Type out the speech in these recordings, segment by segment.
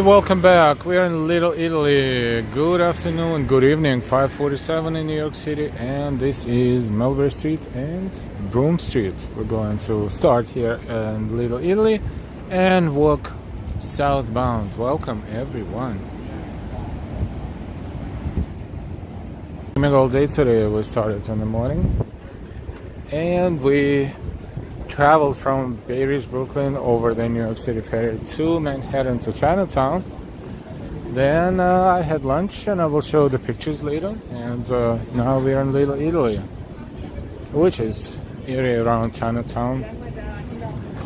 Welcome back. We are in Little Italy. Good afternoon, good evening. 5:47 in New York City, and this is Melbourne Street and Broome Street. We're going to start here in Little Italy and walk southbound. Welcome, everyone. All day today. We started in the morning, and we traveled from Bay Ridge, Brooklyn over the New York City ferry to Manhattan to Chinatown. Then I had lunch, and I will show the pictures later. And now we are in Little Italy, which is area around Chinatown.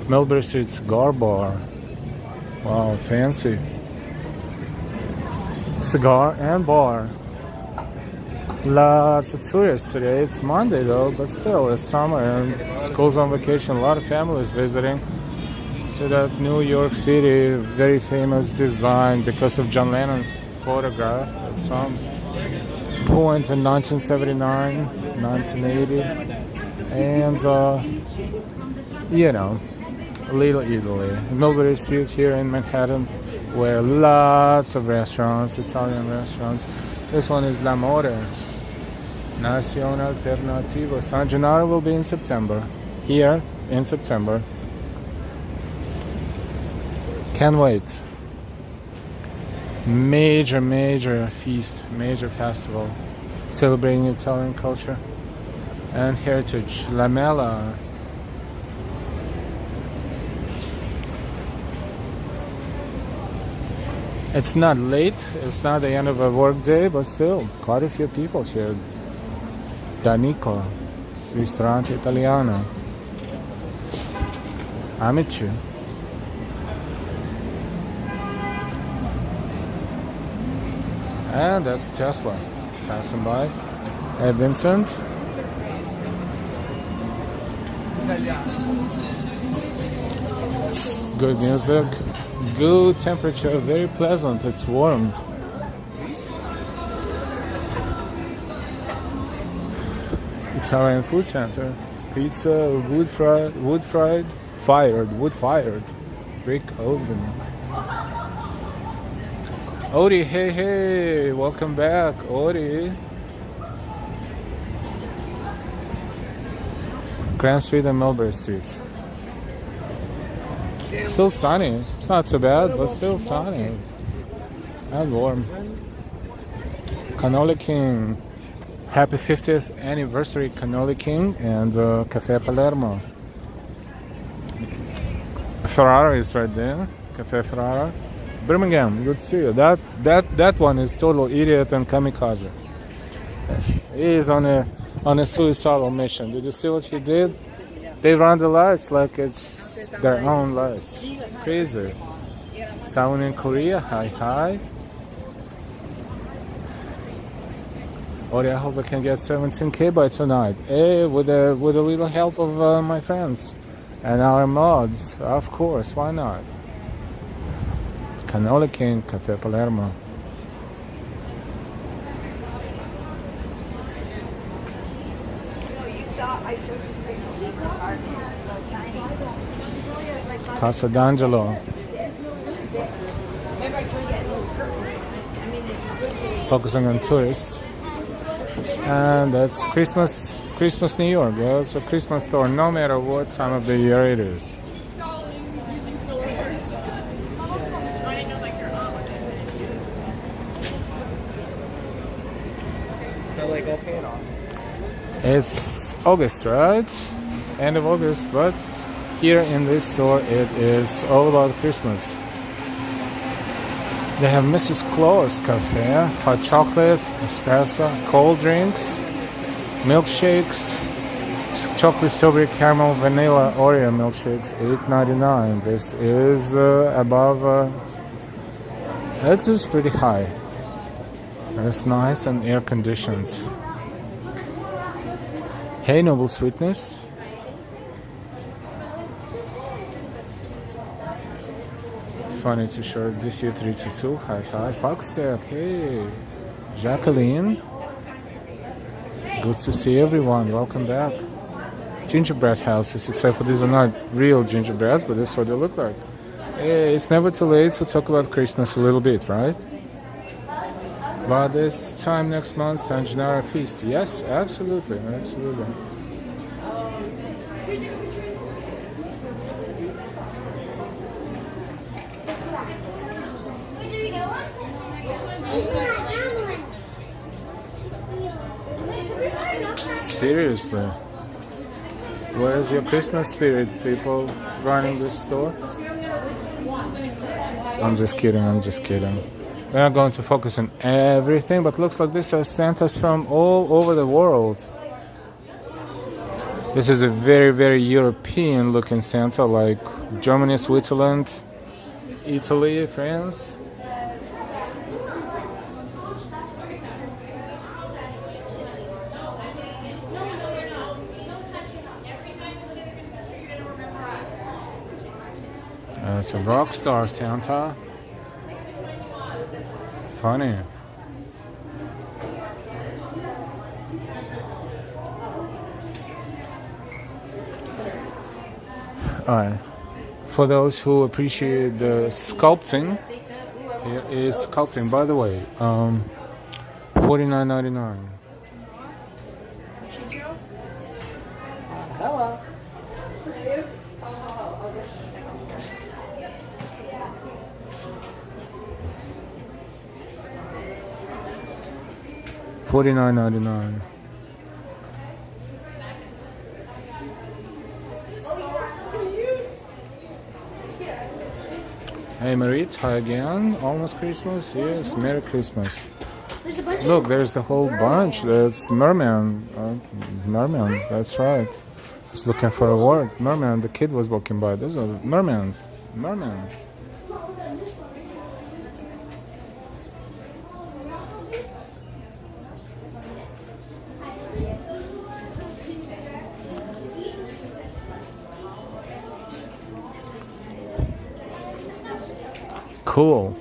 Melbourne Street Cigar Bar. Wow, fancy. Cigar and bar. Lots of tourists today. It's Monday though, but still it's summer and school's on vacation. A lot of families visiting. See that New York City, very famous design because of John Lennon's photograph at some point in 1979, 1980. And Little Italy. Mulberry Street here in Manhattan, where lots of restaurants, Italian restaurants. This one is L'Amore. Nazione Alternativo. San Gennaro will be in September. Here in September. Can't wait. Major feast, major festival celebrating Italian culture and heritage. La Mela. It's not late, it's not the end of a work day, but still quite a few people here. Danico, ristorante italiano. Amici. And that's Tesla passing by. Hey Vincent. Good music, good temperature, very pleasant, it's warm. Italian food center, pizza, wood fired, brick oven. Ori, hey, welcome back, Ori. Grand Street and Melbourne Street. Still sunny. It's not so bad, but still sunny and warm. Cannoli King. Happy 50th anniversary, Cannoli King and Cafe Palermo. Ferrara is right there. Cafe Ferrara. Birmingham, good to see you. That one is total idiot and kamikaze. He is on a suicidal mission. Did you see what he did? They run the lights like it's their own lights. Crazy. Someone in Korea, hi. Or I hope I can get 17K by tonight. Hey, with a little help of my friends and our mods, of course. Why not? Cannoli King, Cafe Palermo. Casa d'Angelo. Focusing on tourists. And that's Christmas New York. Yeah, it's a Christmas store no matter what time of the year it is. It's August, right? End of August, but here in this store it is all about Christmas. They have Mrs. Claus Cafe, hot chocolate, espresso, cold drinks, milkshakes, chocolate, strawberry, caramel, vanilla, Oreo milkshakes, $8.99. This is above. It's just pretty high. And it's nice and air conditioned. Hey, Noble Sweetness. Funny t-shirt, DC322, hi, Foxtech, hey, Jacqueline, good to see everyone, welcome back. Gingerbread houses, except for these are not real gingerbreads, but this is what they look like. It's never too late to talk about Christmas a little bit, right? But this time next month, San Gennaro feast. Yes, absolutely, absolutely. Seriously, where's your Christmas spirit, people running this store? I'm just kidding, I'm just kidding. We're not going to focus on everything, but looks like these are Santas from all over the world. This is a very, very European looking Santa, like Germany, Switzerland, Italy, France. It's a rock star Santa. Funny. Alright. For those who appreciate the sculpting, here is sculpting. By the way, $49.99. Hello. $49.99. Hey Marit, hi again. Almost Christmas? Yes, Merry Christmas. Look, there's the whole bunch. That's Merman. Merman, that's right. I was looking for a word. Merman, the kid was walking by. Those are mermans. Merman. Cool.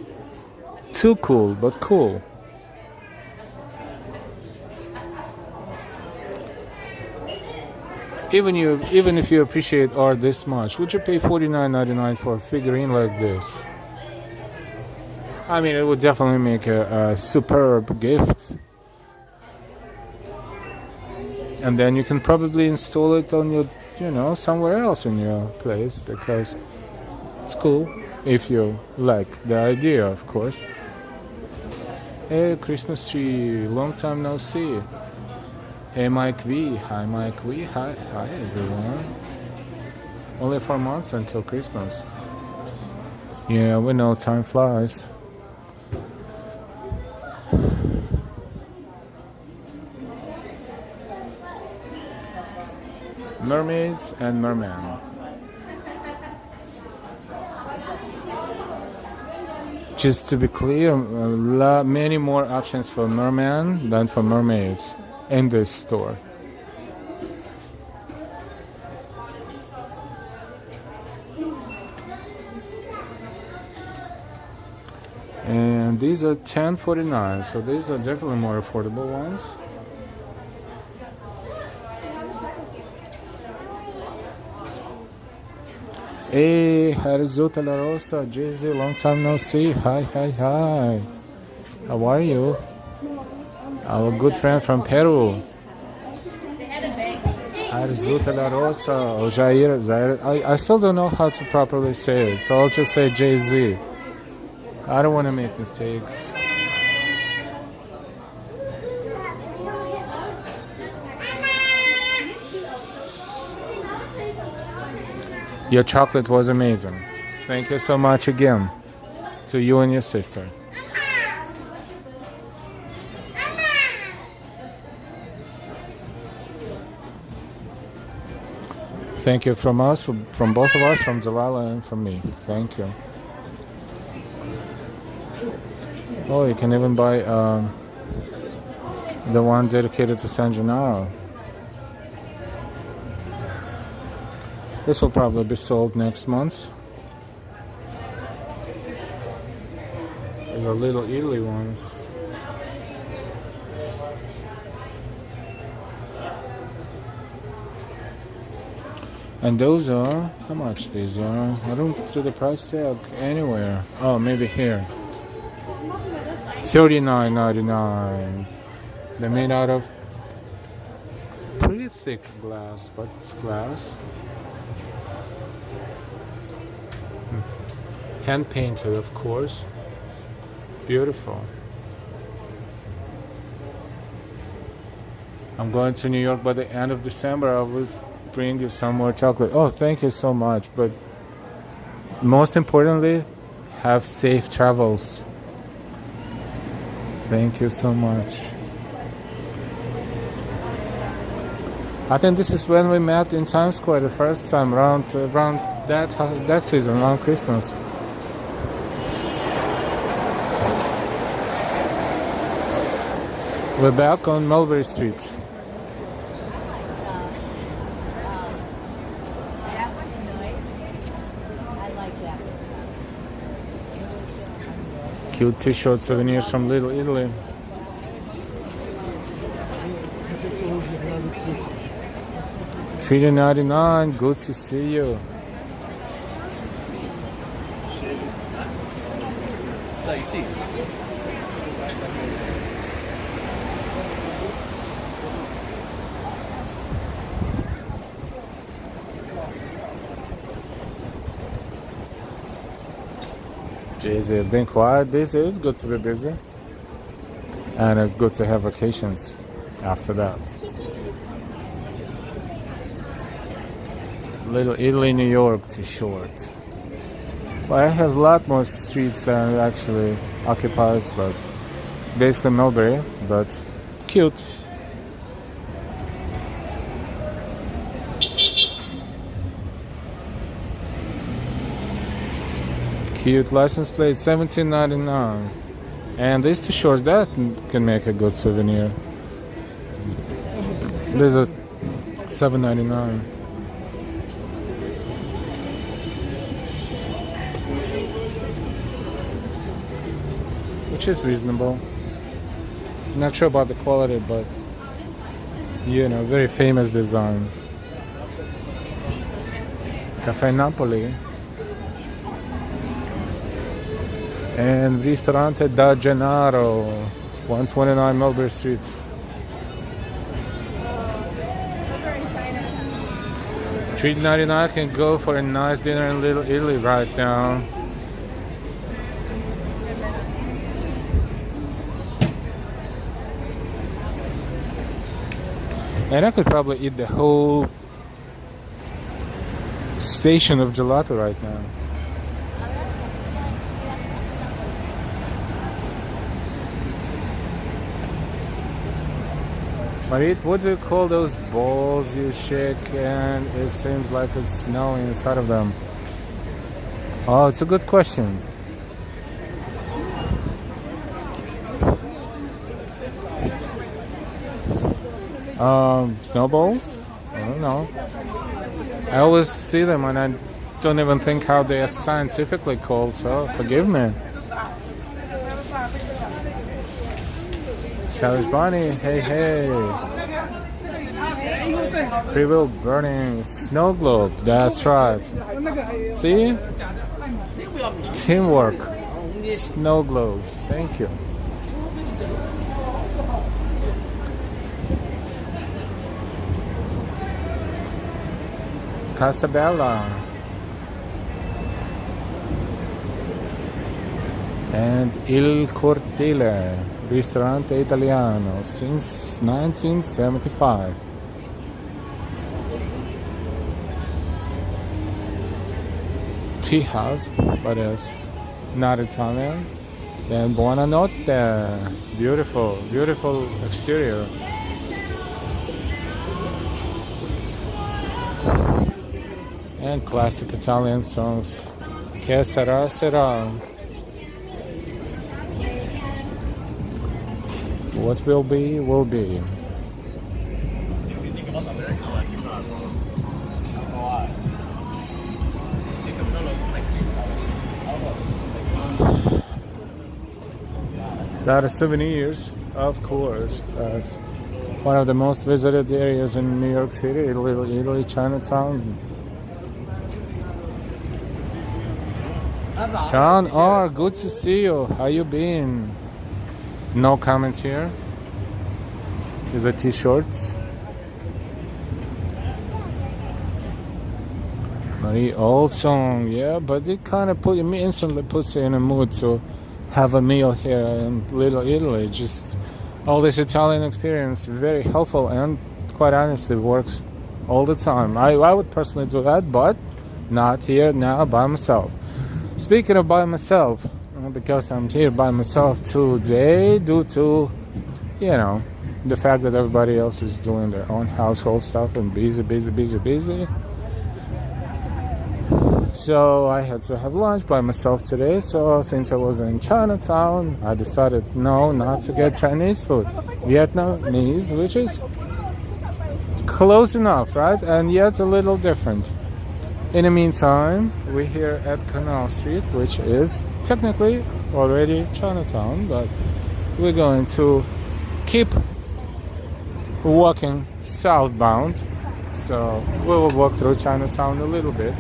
Too cool, but cool. Even if you appreciate art this much, would you pay $49.99 for a figurine like this? I mean, it would definitely make a superb gift. And then you can probably install it on your, somewhere else in your place, because it's cool. If you like the idea, of course. Hey, Christmas tree, long time no see. Hey, Mike V. Hi, Mike V. Hi, everyone. Only 4 months until Christmas. Yeah, we know time flies. Mermaids and mermen. Just to be clear, many more options for merman than for mermaids in this store. And these are $10.49, so these are definitely more affordable ones. Hey, Harizuta La Rosa, Jay-Z, long time no see. Hi. How are you? Our good friend from Peru. Harizuta La Rosa, or Jair. I still don't know how to properly say it, so I'll just say Jay-Z. I don't want to make mistakes. Your chocolate was amazing. Thank you so much again to you and your sister. Thank you from us, from both of us, from Delilah and from me. Thank you. Oh, you can even buy the one dedicated to San Gennaro. This will probably be sold next month. There's a Little Italy ones. And those are, how much these are? I don't see the price tag anywhere. Oh, maybe here. $39.99. They're made out of pretty thick glass, but it's glass. Hand painted, of course. Beautiful. I'm going to New York by the end of December. I will bring you some more chocolate. Oh, thank you so much. But most importantly, have safe travels. Thank you so much. I think this is when we met in Times Square the first time, around that season, around Christmas. We're back on Mulberry Street. Cute t-shirt souvenirs from Little Italy. $3.99. Good to see you. So you see. Busy, been quiet, busy. It's good to be busy. And it's good to have vacations after that. Little Italy, New York t-shirt. Well, it has a lot more streets than it actually occupies, but it's basically Mulberry, but cute. Cute license plate, $17.99. And these t-shirts, that can make a good souvenir. These are $7.99. Which is reasonable. Not sure about the quality, but you know, very famous design. Caffè Napoli. And Ristorante da Gennaro, 129 Mulberry Street. $3.99 can go for a nice dinner in Little Italy right now. And I could probably eat the whole station of gelato right now. Marit, what do you call those balls you shake and it seems like it's snowing inside of them? Oh, it's a good question. Snowballs? I don't know. I always see them and I don't even think how they are scientifically called, so forgive me. Challenge Bonnie, hey hey. Free will burning snow globe, that's right. See? Teamwork. Snow globes, thank you. Casabella. And Il Cortile, ristorante italiano since 1975. Tea house, but it's not Italian. Then Buonanotte, beautiful, beautiful exterior. And classic Italian songs. Che sarà sarà. What will be, will be. That are souvenirs, of course. That's one of the most visited areas in New York City, Little Italy, Chinatown. John R, good to see you. How you been? No comments here. These are t-shirts. Marie old song, yeah, but it kind of instantly puts you in a mood to have a meal here in Little Italy. Just all this Italian experience, very helpful and quite honestly works all the time. I would personally do that, but not here now by myself. Speaking of by myself, because I'm here by myself today due to, you know, the fact that everybody else is doing their own household stuff and busy. So I had to have lunch by myself today. So since I was in Chinatown, I decided no, not to get Chinese food. Vietnamese, which is close enough, right? And yet a little different. In the meantime, we're here at Canal Street, which is technically already Chinatown, but we're going to keep walking southbound. So we will walk through Chinatown a little bit.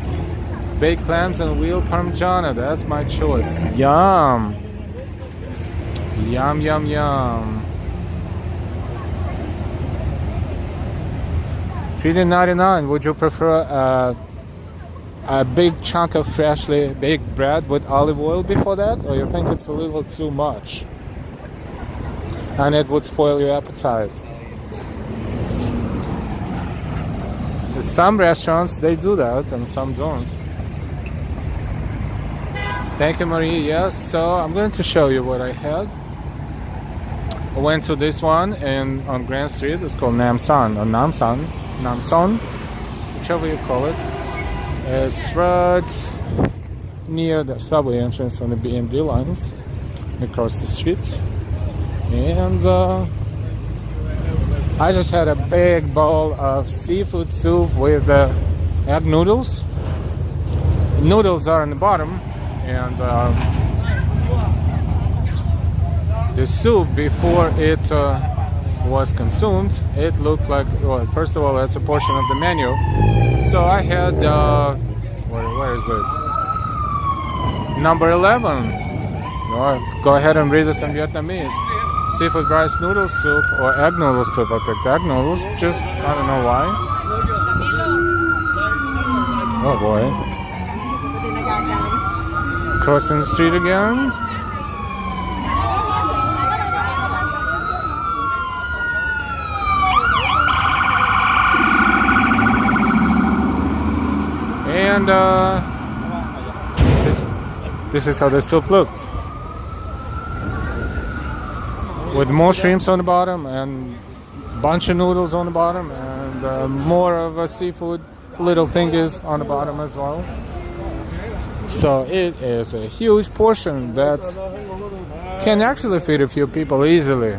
Baked clams and veal parmigiana, that's my choice. Yum! Yum, yum, yum. $3.99. Would you prefer a big chunk of freshly baked bread with olive oil before that, or you think it's a little too much and it would spoil your appetite? Some restaurants they do that and some don't. Thank you, Marie. Yes, so I'm going to show you what I had. I went to this one on Grand Street. It's called Namsan or Namson, whichever you call it. It's right near the subway entrance on the BMD lines, across the street. And I just had a big bowl of seafood soup with egg noodles. The noodles are on the bottom, and the soup before it was consumed, it looked like, well, first of all, that's a portion of the menu. So I had, where is it? Number 11. Go ahead and read it in Vietnamese. Seafood rice noodle soup or egg noodle soup. I picked egg noodles, just, I don't know why. Oh boy. Crossing the street again. And this is how the soup looked, with more shrimps on the bottom and bunch of noodles on the bottom and more of a seafood little thingies on the bottom as well. So it is a huge portion that can actually feed a few people easily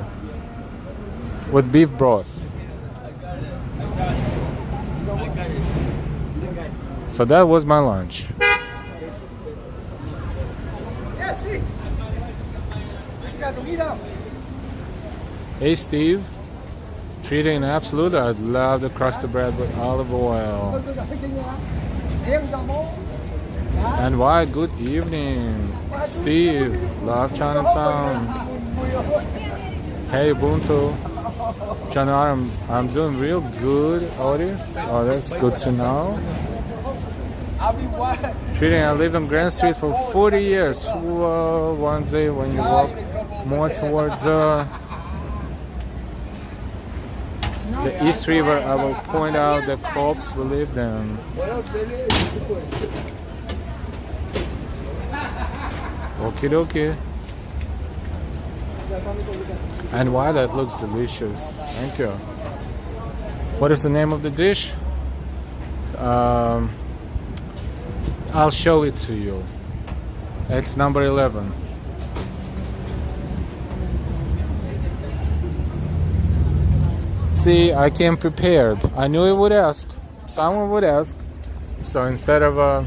with beef broth. So that was my lunch. Hey Steve, treating an absolute. I'd love to crust the bread with olive oil. And why? Good evening, Steve. Love Chinatown. Hey Ubuntu. John, I'm doing real good, Audie. Oh, that's good to know. Treating, I live on Grand Street for 40 years. Whoa, one day when you walk more towards the East River, I will point out the corpse we lived in. Okie dokie. And wow, that looks delicious. Thank you. What is the name of the dish? I'll show it to you. It's number 11. See, I came prepared. I knew you would ask. Someone would ask. So instead of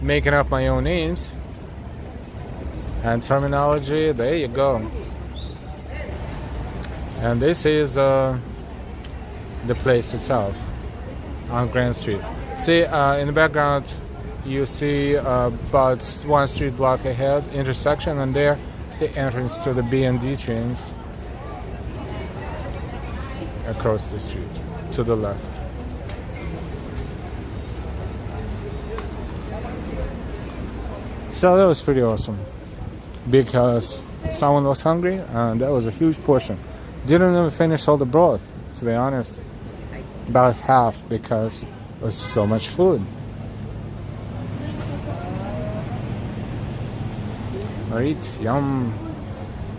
making up my own names and terminology, there you go. And this is the place itself on Grand Street. See, in the background, you see about one street block ahead intersection, and there the entrance to the B&D trains across the street to the left. So that was pretty awesome because someone was hungry and that was a huge portion. Didn't even finish all the broth, to be honest. About half because it was so much food. Alright, yum.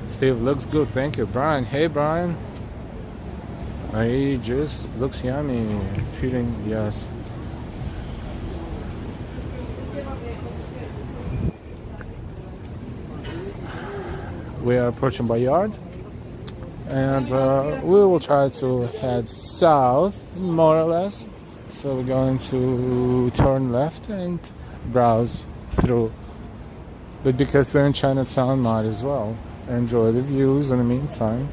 Steve looks good, thank you. Brian, hey Brian. Alright, just looks yummy. Treating, yes. We are approaching Bayard, and we will try to head south, more or less. So we're going to turn left and browse through. But because we're in Chinatown, might as well enjoy the views in the meantime.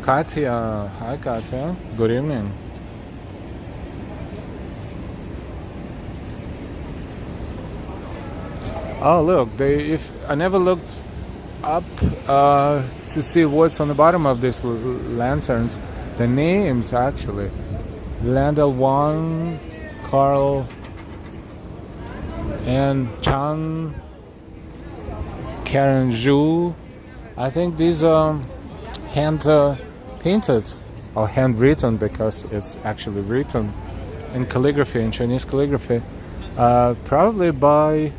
Katya, hi Katya, good evening. Oh look, if I never looked up to see what's on the bottom of these lanterns. The names actually. Landel Wang, Carl, and Chan, Karen Zhu. I think these are hand painted or handwritten because it's actually written in calligraphy, in Chinese calligraphy, probably by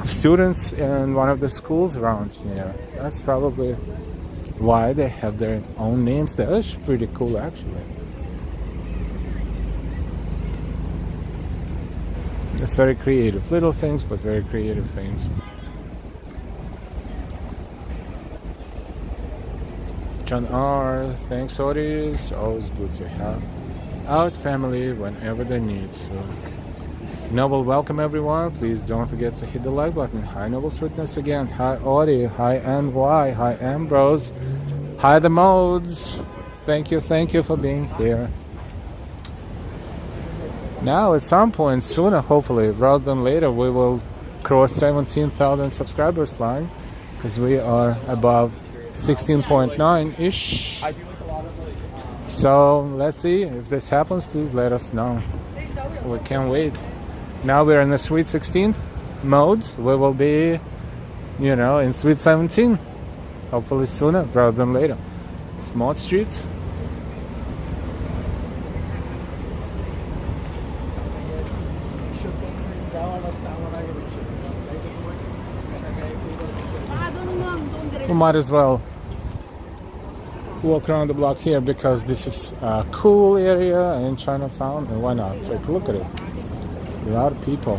students in one of the schools around here. That's probably why they have their own names. That's pretty cool actually. It's very creative, little things but very creative things. John R, thanks Otis, always good to have out family whenever they need. So Noble, welcome everyone. Please don't forget to hit the like button. Hi Noble Sweetness again. Hi Audie. Hi NY. Hi Ambrose. Hi the modes. Thank you for being here. Now at some point sooner, hopefully, rather than later, we will cross 17,000 subscribers line because we are above 16.9-ish. So let's see if this happens. Please let us know. We can't wait. Now we're in the Sweet 16 mode. We will be, in Sweet 17. Hopefully sooner rather than later. It's Mod Street. We might as well walk around the block here because this is a cool area in Chinatown, and why not? Take a look at it. A lot of people.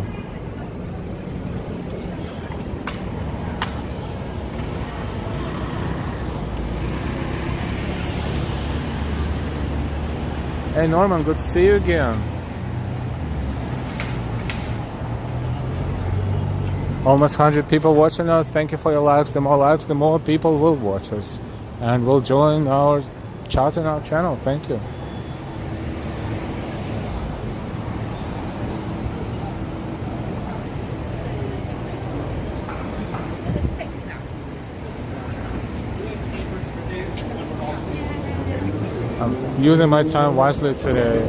Hey Norman, good to see you again. Almost 100 people watching us. Thank you for your likes. The more likes, the more people will watch us and will join our chat and our channel. Thank you. I'm using my time wisely today.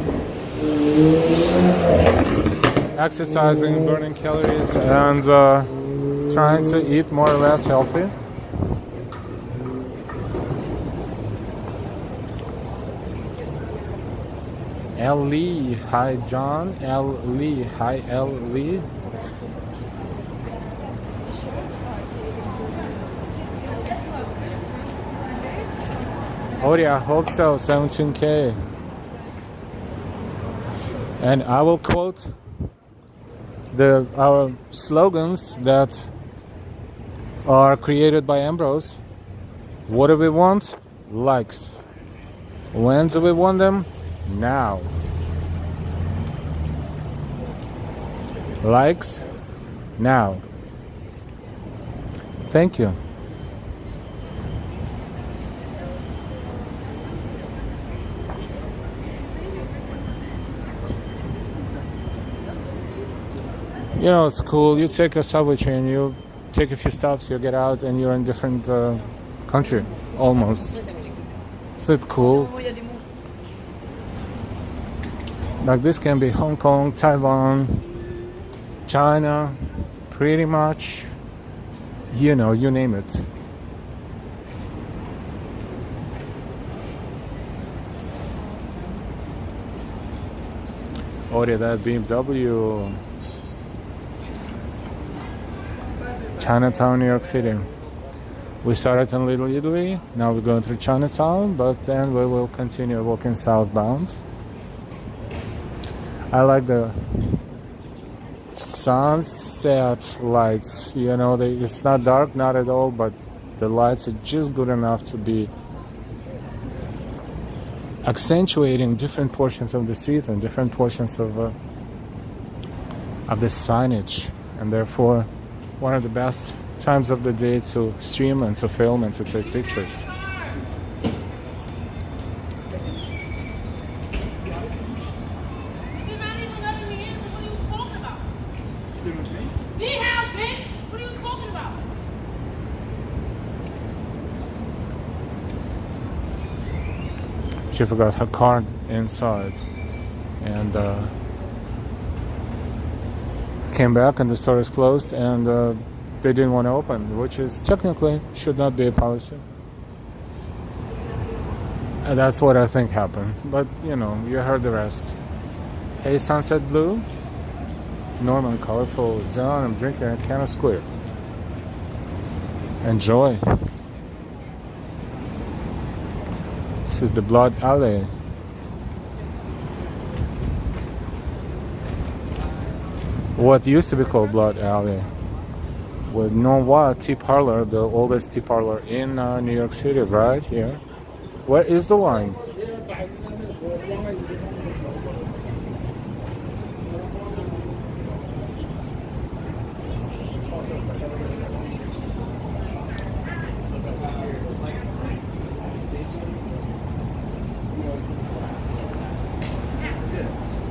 Exercising, burning calories, and trying to eat more or less healthy. L. Lee, hi John. L. Lee, hi L. Lee. Oh yeah, I hope so. 17K. And I will quote our slogans that are created by Ambrose. What do we want? Likes. When do we want them? Now. Likes. Now. Thank you. You know, it's cool. You take a subway train, you take a few stops, you get out, and you're in different country, almost. Is it cool? Like this can be Hong Kong, Taiwan, China, pretty much, you know, you name it. Oh, yeah, that BMW. Chinatown, New York City. We started in Little Italy, now we're going through Chinatown, but then we will continue walking southbound. I like the sunset lights, you know, it's not dark, not at all, but the lights are just good enough to be accentuating different portions of the street and different portions of the signage, and therefore one of the best times of the day to stream and to film and to take pictures. She forgot her card inside and came back and the store is closed and they didn't want to open, which is technically should not be a policy. And that's what I think happened, but you know, you heard the rest. Hey, Sunset Blue, Norman, colorful John, I'm drinking a can of Square. Enjoy. This is the Blood Alley. What used to be called Blood Alley. With Noir Tea Parlor, the oldest tea parlor in New York City, right here. Where is the wine?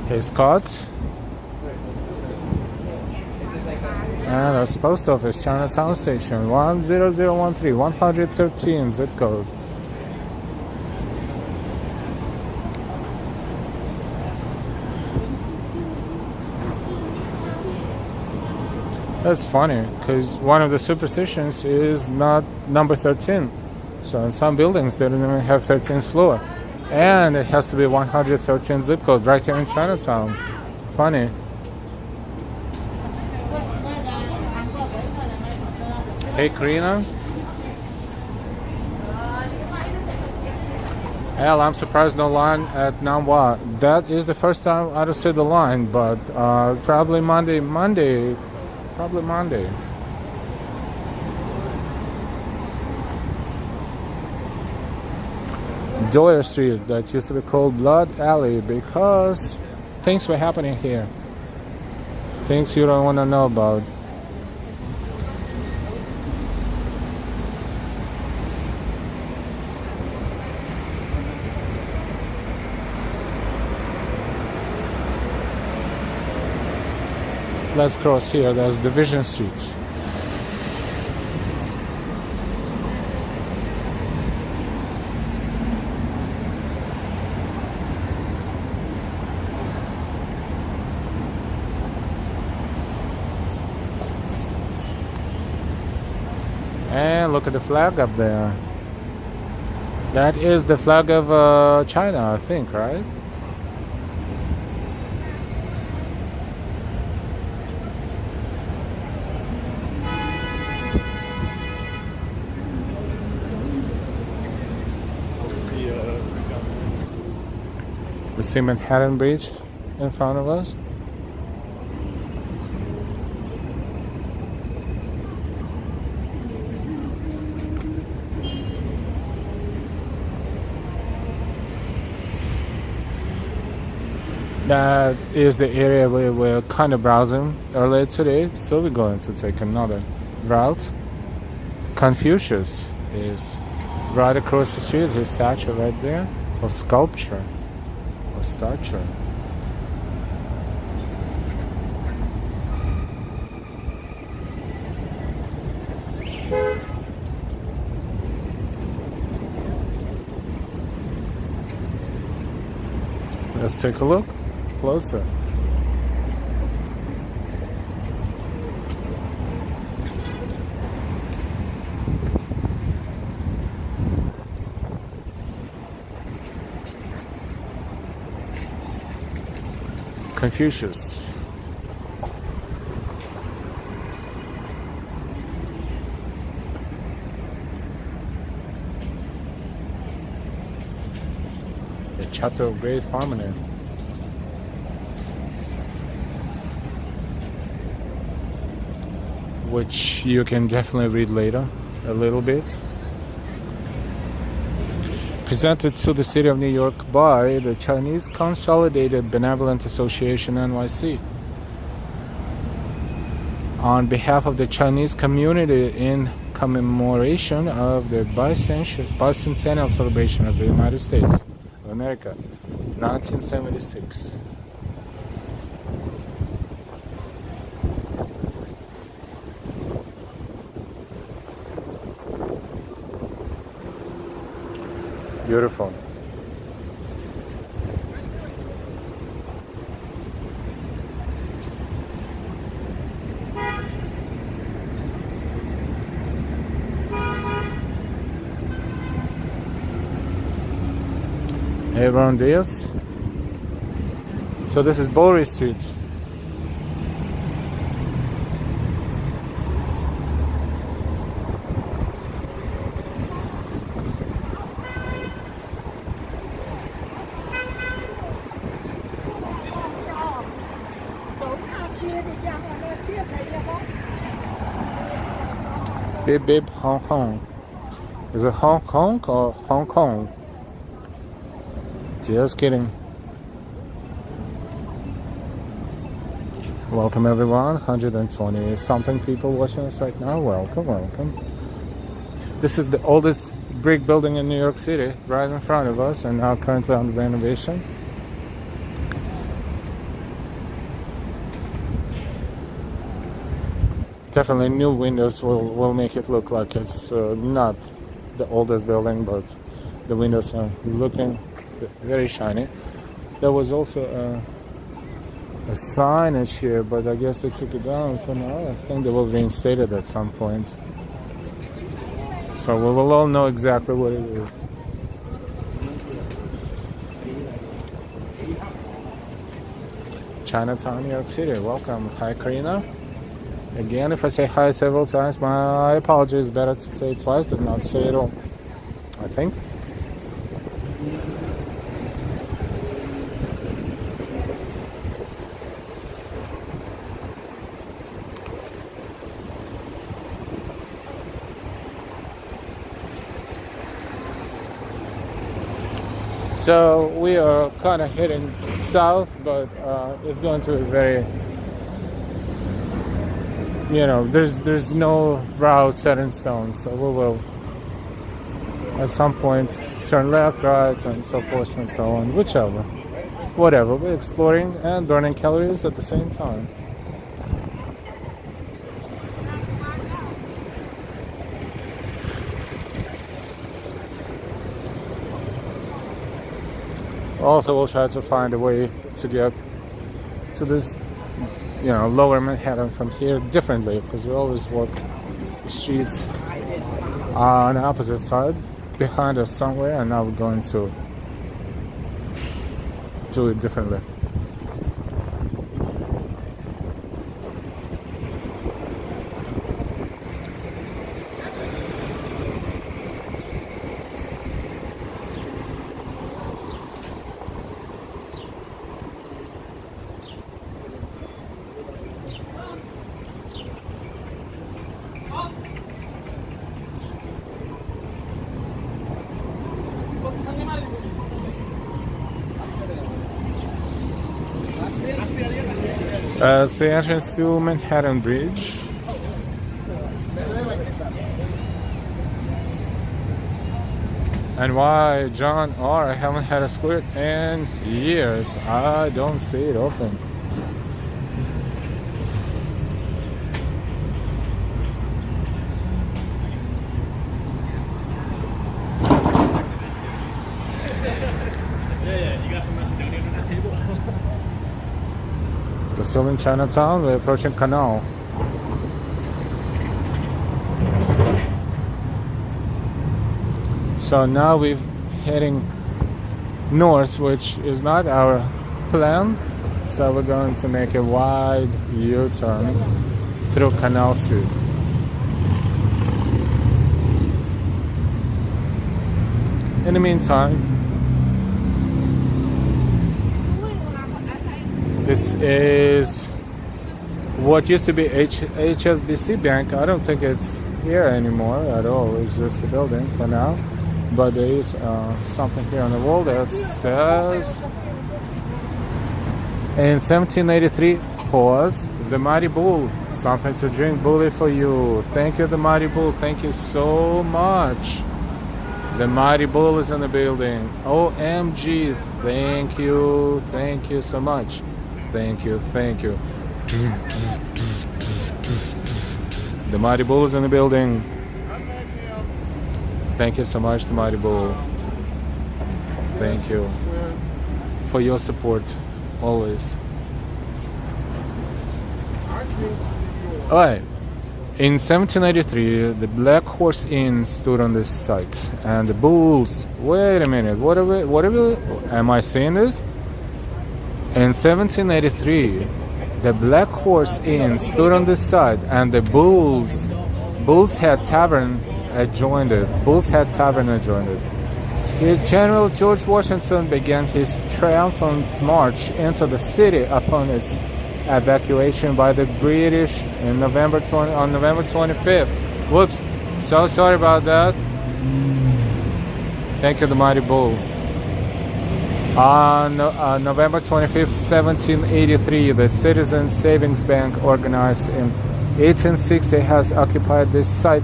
Hey, Scott. And that's the post office, Chinatown Station, 10013, 113 zip code. That's funny, because one of the superstitions is not number 13. So in some buildings, they don't even have 13th floor. And it has to be 113 zip code right here in Chinatown. Funny. Hey, Karina. Hell, I'm surprised no line at Namwa. That is the first time I don't see the line, but probably Monday. Probably Monday. Doyer Street, that used to be called Blood Alley because things were happening here. Things you don't want to know about. Let's cross here, there's Division Street. And look at the flag up there. That is the flag of China, I think, right? We see Manhattan Bridge in front of us. That is the area we were kind of browsing earlier today, so we're going to take another route. Confucius is right across the street, his statue right there, or sculpture, or statue. take a look closer. Confucius. The chapter of great harmony. Which you can definitely read later a little bit. Presented to the city of New York by the Chinese Consolidated Benevolent Association NYC on behalf of the Chinese community in commemoration of the bicentennial celebration of the United States of America, 1976. Beautiful. Hey, buenos días. So this is Bowery Street. Bip bip Hong Kong. Is it Hong Kong or Hong Kong? Just kidding. Welcome everyone, 120 something people watching us right now. Welcome, welcome. This is the oldest brick building in New York City, right in front of us, and now currently under renovation. Definitely new windows will make it look like it's not the oldest building, but the windows are looking very shiny. There was also a signage here, but I guess they took it down for now. I think they will reinstate it at some point. So we will all know exactly what it is. Chinatown, New York City. Welcome. Hi, Karina. Again, if I say hi several times, my apologies. Better to say it twice than not say it all, I think. So we are kind of heading south, but it's going to be very, there's no route set in stone, so we will at some point turn left, right, and so forth and so on, whatever. We're exploring and burning calories at the same time. Also, we'll try to find a way to get to this, lower Manhattan from here differently, because we always walk the streets on the opposite side behind us somewhere, and now we're going to do it differently. It's the entrance to Manhattan Bridge. And why, John R, I haven't had a squirt in years. I don't see it often. Yeah, you got some Macedonia under that table? We're still in Chinatown. We're approaching Canal. So now we're heading north, which is not our plan. So we're going to make a wide U-turn through Canal Street. In the meantime, this is what used to be HSBC Bank. I don't think it's here anymore at all. It's just a building for now. But there is something here on the wall that says, in 1783, pause, the Mighty Bull, something to drink bully for you. Thank you, the Mighty Bull. Thank you so much. The Mighty Bull is in the building. OMG, thank you so much. Thank you. The Mighty Bull is in the building. Thank you so much, the Mighty Bull. Thank you for your support, always. Alright, in 1783, the Black Horse Inn stood on this site, and the Bulls. Wait a minute, what am I saying this? In 1783, the Black Horse Inn stood on this site, and the Bulls Head Tavern adjoined it. General George Washington began his triumphant march into the city upon its evacuation by the British on November 25th. Whoops, so sorry about that. Thank you, the Mighty Bull. On November 25th, 1783, the Citizens Savings Bank, organized in 1860, has occupied this site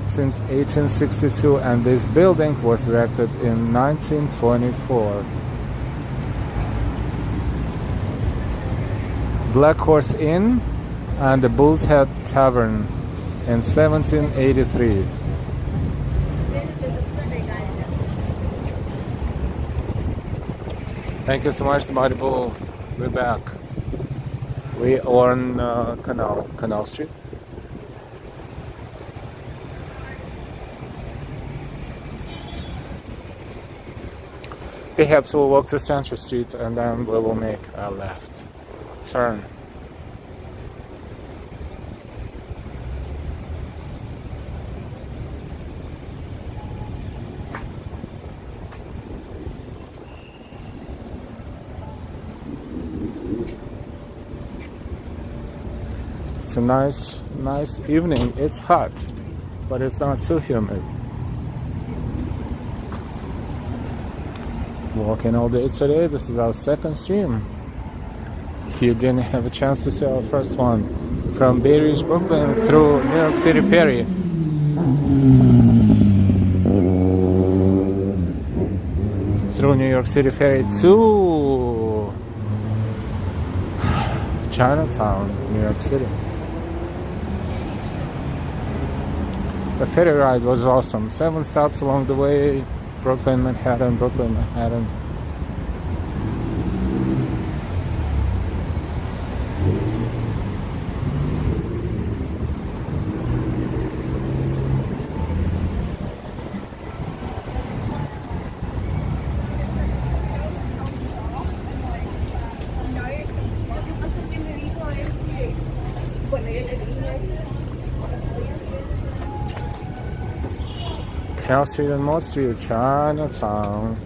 since 1862, and this building was erected in 1924. Black Horse Inn and the Bull's Head Tavern in 1783. Thank you so much, the Mighty Bull. We're back. We are on Canal Street. Perhaps we'll walk to Central Street and then we will make a left turn. It's a nice evening. It's hot, but it's not too humid. Walking all day today. This is our second stream. You didn't have a chance to see our first one from Bay Ridge, Brooklyn through New York City Ferry. Through New York City Ferry to Chinatown, New York City. The ferry ride was awesome. 7 stops along the way. Brooklyn, Manhattan. Canal Street and Mod Street, Chinatown.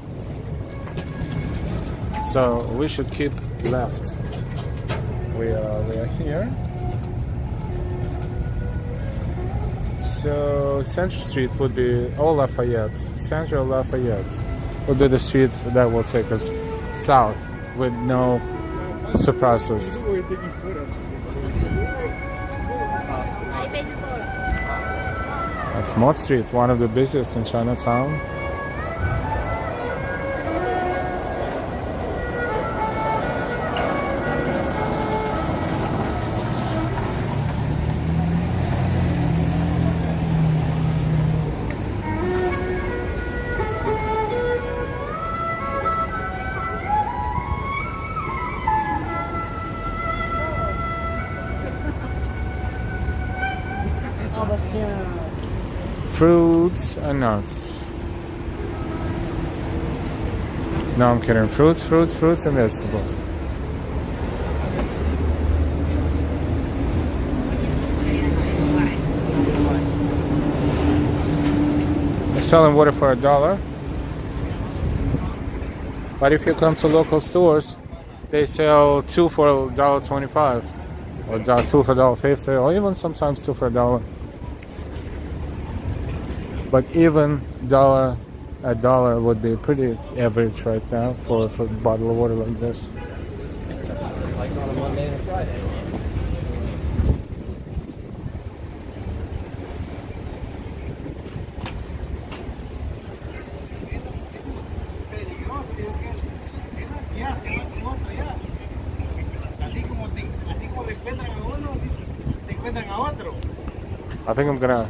So we should keep left. We are here. So Central Street would be Lafayette. Central Lafayette would be the street that will take us south with no surprises. That's Mod Street, one of the busiest in Chinatown. Fruits and nuts. No, I'm kidding. Fruits and vegetables. They're selling water for $1. But if you come to local stores, they sell 2 for $1.25, or 2 for $1.50, or even sometimes 2 for $1. But even $1 would be pretty average right now for a bottle of water like this. Like on a Monday and a Friday. I think I'm gonna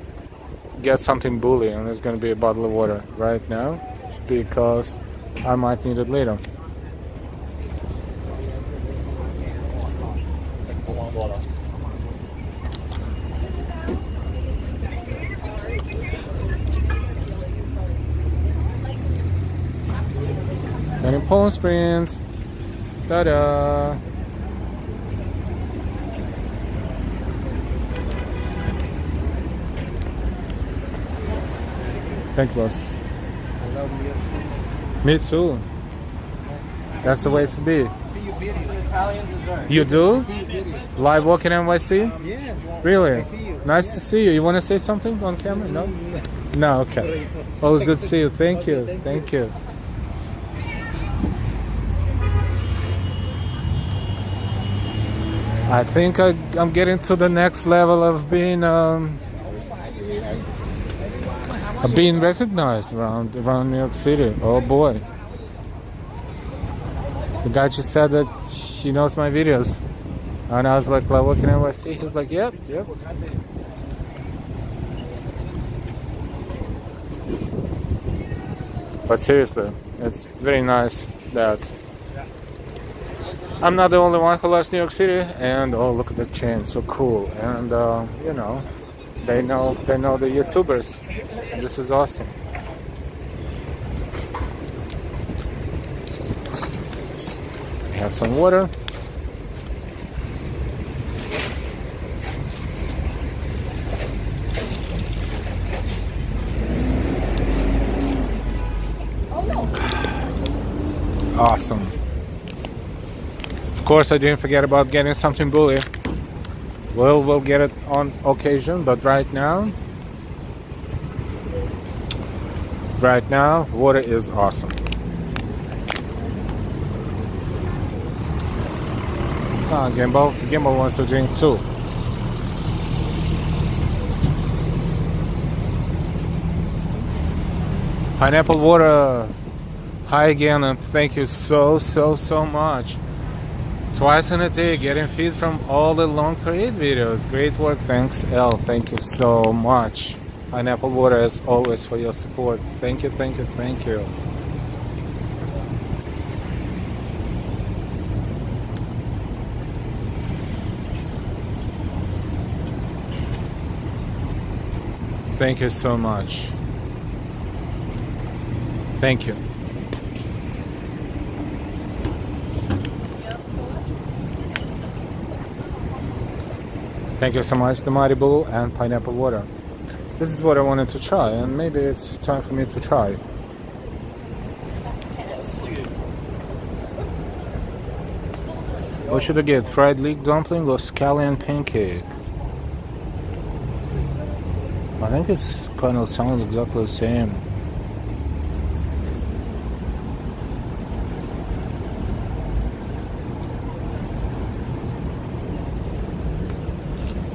get something bully, and it's gonna be a bottle of water right now because I might need it later. And in Palm Springs, ta-da! Thank you, boss. I love you. Me too. That's the way to be. See you videos. Italian dessert. You do? See you videos. Live walk in NYC? Yeah. Really? I see you. Nice to see you. You want to say something on camera? No? No, okay. Always good to see you. Thank you. Thank you. I think I'm getting to the next level of being recognized around New York City. Oh boy. The guy just said that he knows my videos. And I was like, what can I see? He's like, yep. But seriously, it's very nice that I'm not the only one who loves New York City. And oh, look at the chain, so cool. And you know, they know the YouTubers. And this is awesome. We have some water. Awesome. Of course, I didn't forget about getting something bully. Well, we'll get it on occasion, but right now, water is awesome. Gimbal wants to drink too. Pineapple water. Hi again, and thank you so much. Twice in a day, getting feed from all the long parade videos. Great work, thanks, L. Thank you so much. Pineapple water, as always, for your support. Thank you. Thank you so much. Thank you. Thank you so much, the Mighty Bull and pineapple water. This is what I wanted to try, and maybe it's time for me to try. What should I get? Fried leek dumpling or scallion pancake? I think it's kind of sounds exactly the same.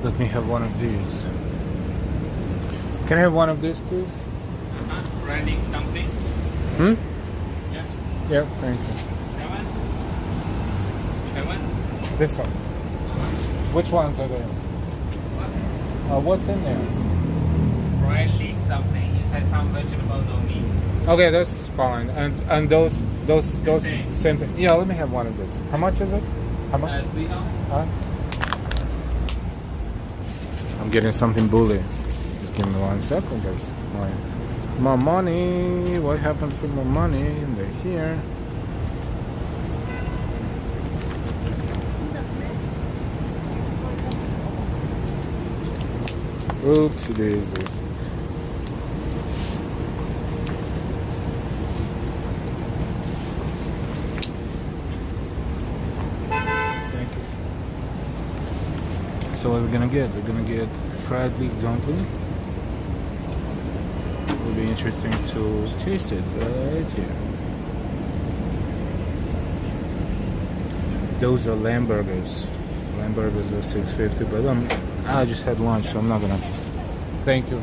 Let me have one of these. Can I have one of these, please? Fried leek dumpling. Yeah. Yeah, thank you. That one? This one. Which ones are there? What's in there? Fried leek dumpling. It has some vegetable, no meat. Okay, that's fine. And those Same. same thing. Yeah, let me have one of these. How much is it? How much? $3. Huh? I'm getting something bully. Just give me 1 second, guys. My money. What happens to my money? They're here. Oopsie daisy. Thank you. So what we're gonna get? We're gonna get fried leek dumpling. It'll be interesting to taste it right here. Those are lamb burgers. Lamb burgers are $6.50, but I just had lunch, so I'm not gonna. Thank you.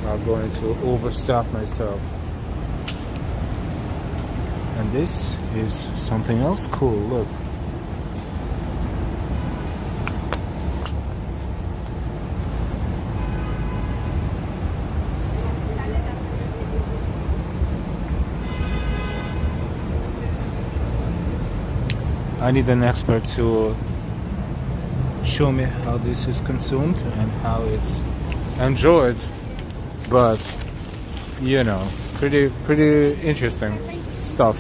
I'm going to overstuff myself. And this is something else cool. Look. I need an expert to show me how this is consumed and how it's enjoyed, but you know, pretty interesting stuff.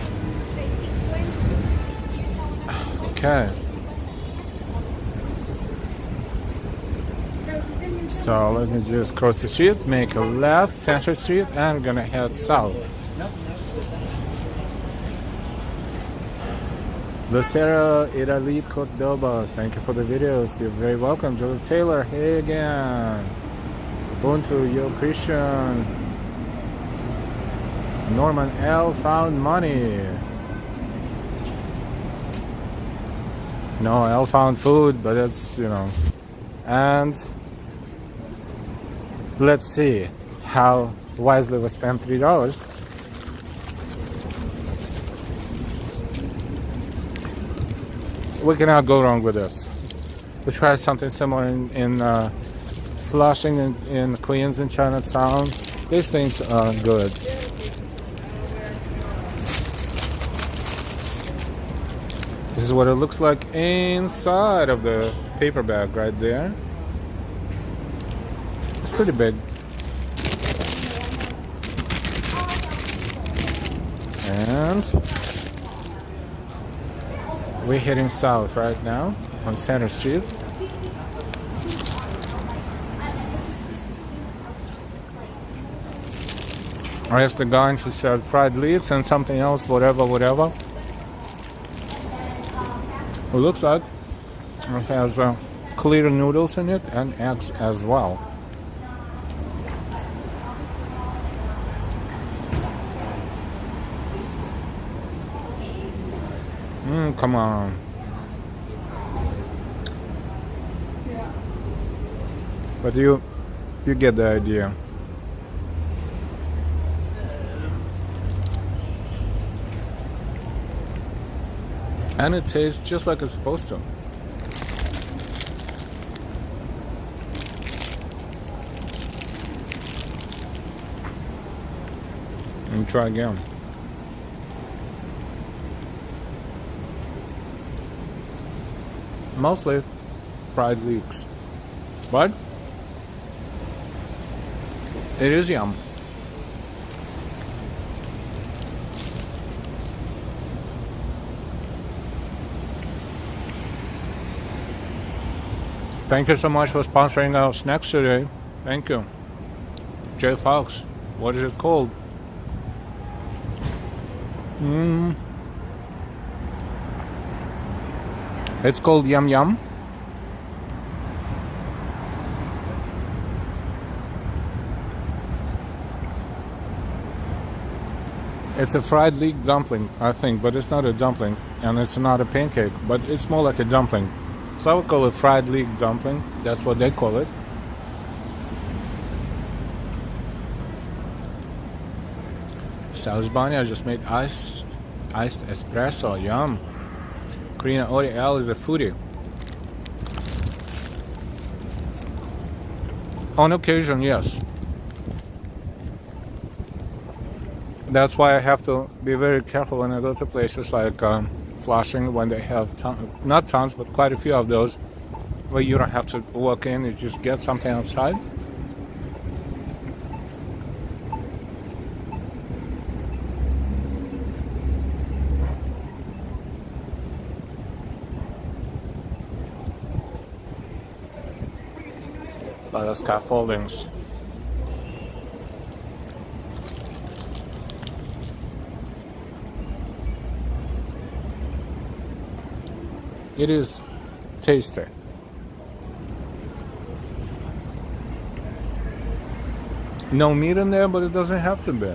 Okay, so let me just cross the street, make a left, Center Street, and I'm gonna head south. Lucero Italy Cordoba, thank you for the videos. You're very welcome. Joseph Taylor, hey again. Ubuntu, Yo Christian. Norman L found money. No, L found food, but that's, you know. And let's see how wisely we spent $3. We cannot go wrong with this. We tried something similar in Flushing, in Queens, in Chinatown. These things are good. This is what it looks like inside of the paper bag right there. It's pretty big. And we're heading south right now on Center Street. I asked the guy and she said fried leeks and something else, whatever. It looks like it has clear noodles in it and eggs as well. Come on. But you get the idea. And it tastes just like it's supposed to. Let me try again. Mostly fried leeks, but it is yum. Thank you so much for sponsoring our snacks today. Thank you. J Fox, what is it called? It's called Yum Yum. It's a fried leek dumpling, I think, but it's not a dumpling, and it's not a pancake, but it's more like a dumpling. So I would call it fried leek dumpling. That's what they call it. Stylish Bonnie, I just made iced espresso. Yum. Karina Oriel is a foodie. On occasion, yes. That's why I have to be very careful when I go to places like Flushing, when they have not tons, but quite a few of those. where you don't have to walk in, you just get something outside. A lot of scaffoldings. It is tasty. No meat in there, but it doesn't have to be.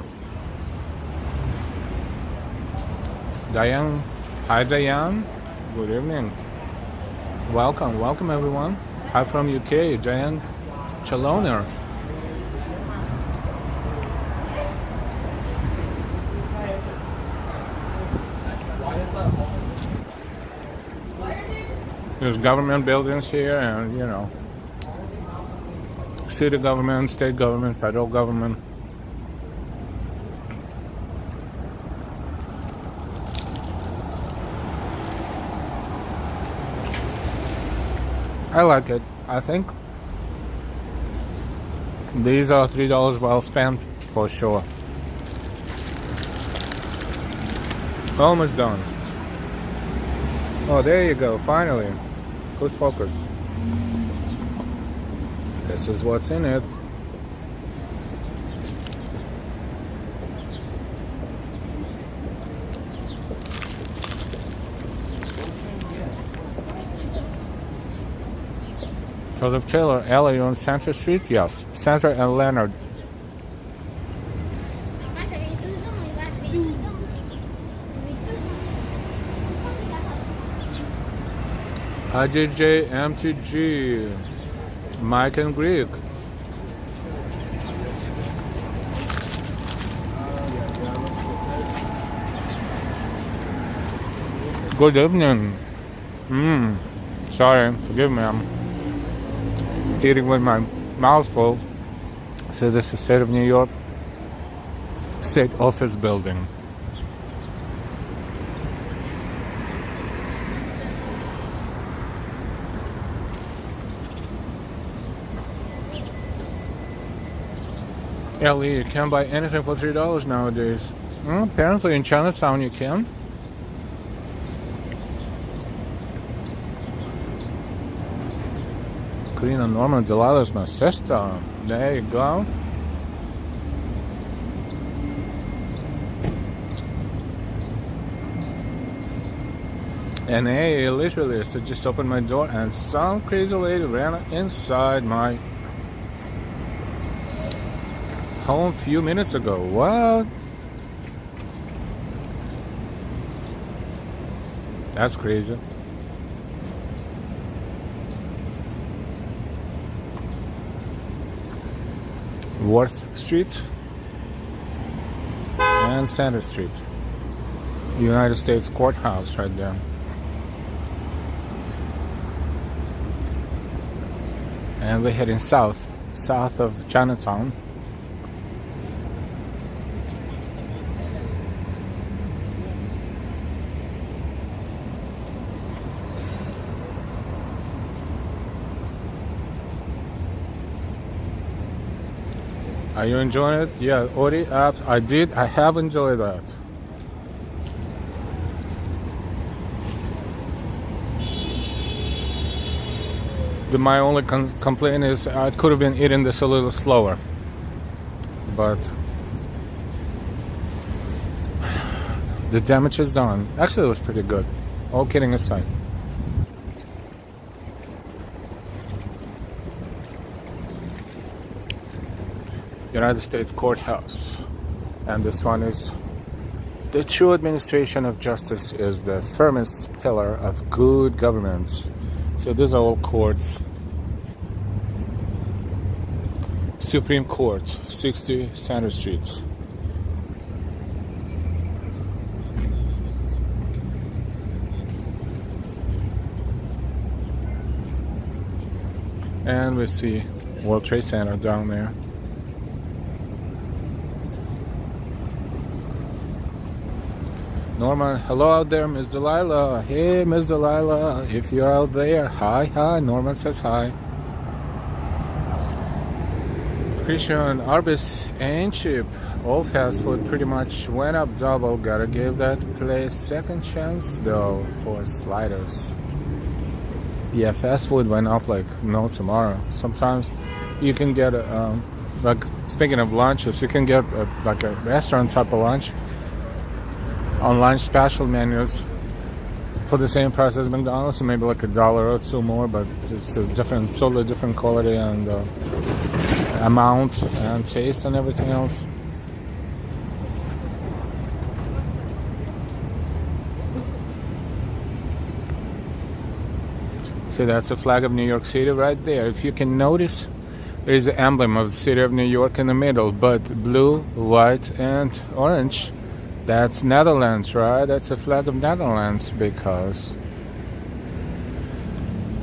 Diane, hi Diane, good evening. Welcome everyone. Hi from UK, Diane Chaloner. There's government buildings here, and you know, city government, state government, federal government. I like it. I think these are $3 well spent for sure. Almost done. Oh, there you go, finally. Good focus. This is what's in it. Joseph Taylor, Alley on Center Street? Yes. Center and Leonard. IJJ, MTG, Mike and Greek. Good evening. Sorry, forgive me, I'm eating with my mouth full. So this is State of New York State Office Building. Ellie, you can't buy anything for $3 nowadays. Apparently in Chinatown you can. Karina Norman Delilah's my sister. There you go. And hey, literally, I just opened my door and some crazy lady ran inside my home a few minutes ago. What? That's crazy. Worth Street and Center Street. United States Courthouse right there. And we're heading south of Chinatown. Are you enjoying it? Yeah, Ori apps. I have enjoyed that. My only complaint is I could have been eating this a little slower. But the damage is done. Actually, it was pretty good. All kidding aside. United States Courthouse, and this one is the true administration of justice is the firmest pillar of good government. So these are all courts. Supreme Court, 60 Center Street. And we see World Trade Center down there. Norman, hello out there, Miss Delilah. Hey, Miss Delilah, if you're out there, hi, hi. Norman says hi. Christian, Arbis ain't cheap. All fast food pretty much went up double. Gotta give that place second chance though for sliders. Yeah, fast food went up like no tomorrow. Sometimes you can get like speaking of lunches, you can get like a restaurant type of lunch on lunch special menus for the same price as McDonald's, so maybe like $1 or $2 more, but it's a different, totally different quality and amount and taste and everything else. So that's a flag of New York City right there. If you can notice, there is the emblem of the city of New York in the middle, but blue, white, and orange. That's Netherlands, right? That's a flag of Netherlands because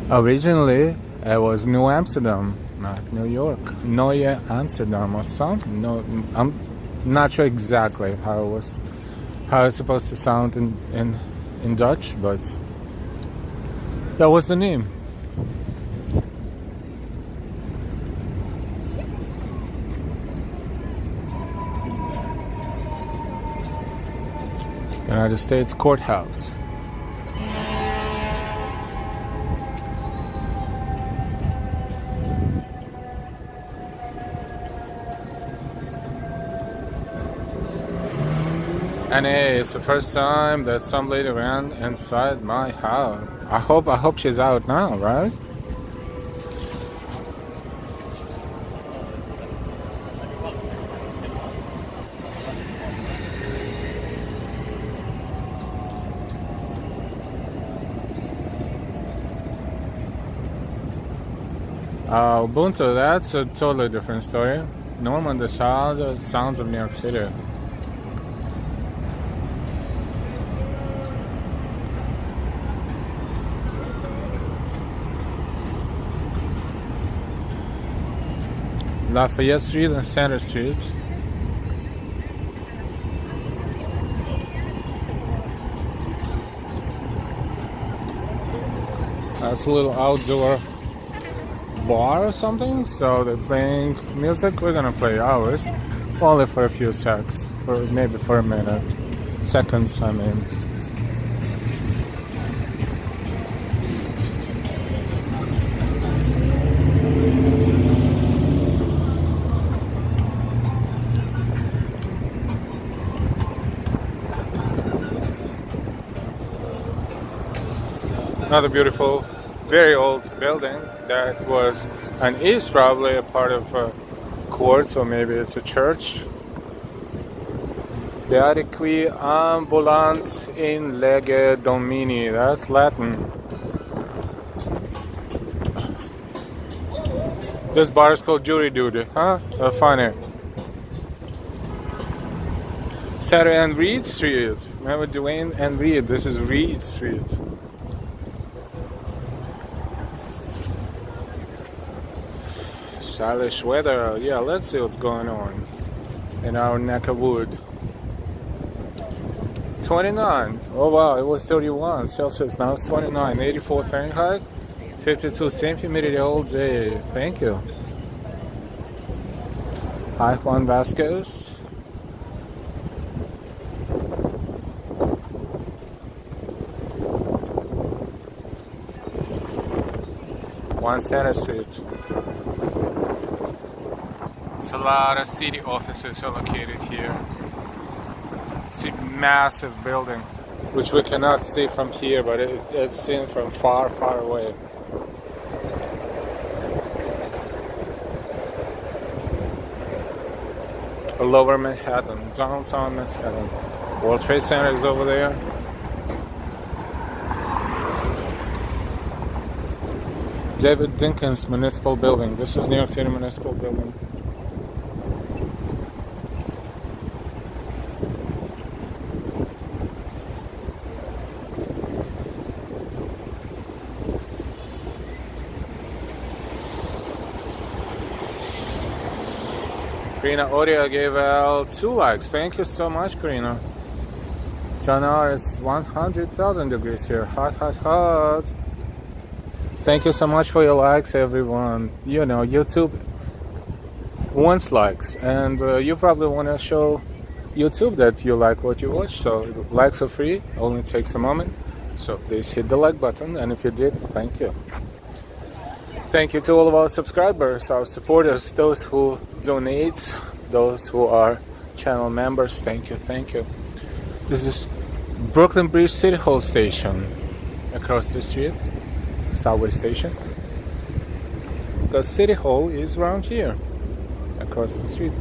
originally it was New Amsterdam, not New York. Neue Amsterdam or something. No, I'm not sure exactly how it's supposed to sound in Dutch, but that was the name. United States Courthouse. And hey, it's the first time that some lady ran inside my house. I hope she's out now, right? Ubuntu, that's a totally different story. Norman, the sounds of New York City. Lafayette Street and Center Street. That's a little outdoor bar or something, so they're playing music. We're gonna play ours, only for a few seconds, for maybe for a minute, seconds I mean. Another beautiful, very old building that was and is probably a part of a court, or maybe it's a church. Beati qui ambulant in lege domini. That's Latin. This bar is called Jury Duty, huh? Funny. Sarah and Reed Street. Remember Dwayne and Reed? This is Reed Street. Stylish weather. Yeah, let's see what's going on in our neck of wood. 29. Oh wow, it was 31 Celsius. Now it's 29. 84 Fahrenheit. 52% humidity all day. Thank you. Hi, Juan Vasquez. One Center Street. It's a lot of city offices are located here. It's a massive building, which we cannot see from here, but it's seen from far, far away. Lower Manhattan, downtown Manhattan. World Trade Center is over there. David Dinkins Municipal Building. This is New York City Municipal Building. Karina Oria gave out 2 likes. Thank you so much, Karina. John R, it's 100,000 degrees here. Hot, hot, hot. Thank you so much for your likes, everyone. You know, YouTube wants likes, and you probably want to show YouTube that you like what you watch. So likes are free, only takes a moment. So please hit the like button, and if you did, thank you. Thank you to all of our subscribers, our supporters, those who donate, those who are channel members. Thank you, thank you. This is Brooklyn Bridge City Hall station, across the street, subway station. The City Hall is around here, across the street.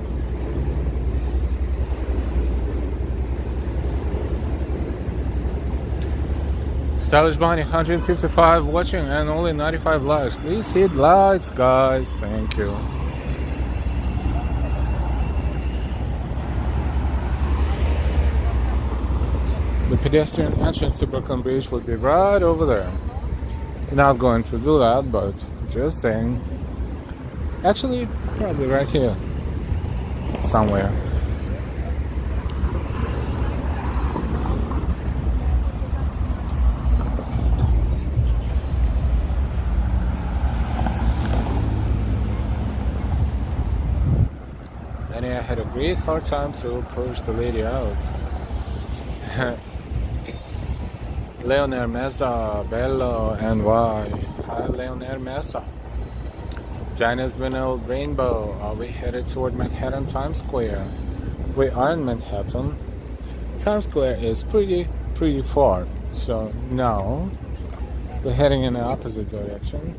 Stylish Bunny 155 watching and only 95 likes. Please hit likes, guys. Thank you. The pedestrian entrance to Brooklyn Bridge will be right over there. Not going to do that, but just saying. Actually, probably right here. Somewhere. And I had a great hard time to push the lady out. Leonel Mesa, Bello, NY. Hi, Leonel Mesa. Dinah's Vinyl Rainbow. Are we headed toward Manhattan Times Square? We are in Manhattan. Times Square is pretty far. So now we're heading in the opposite direction.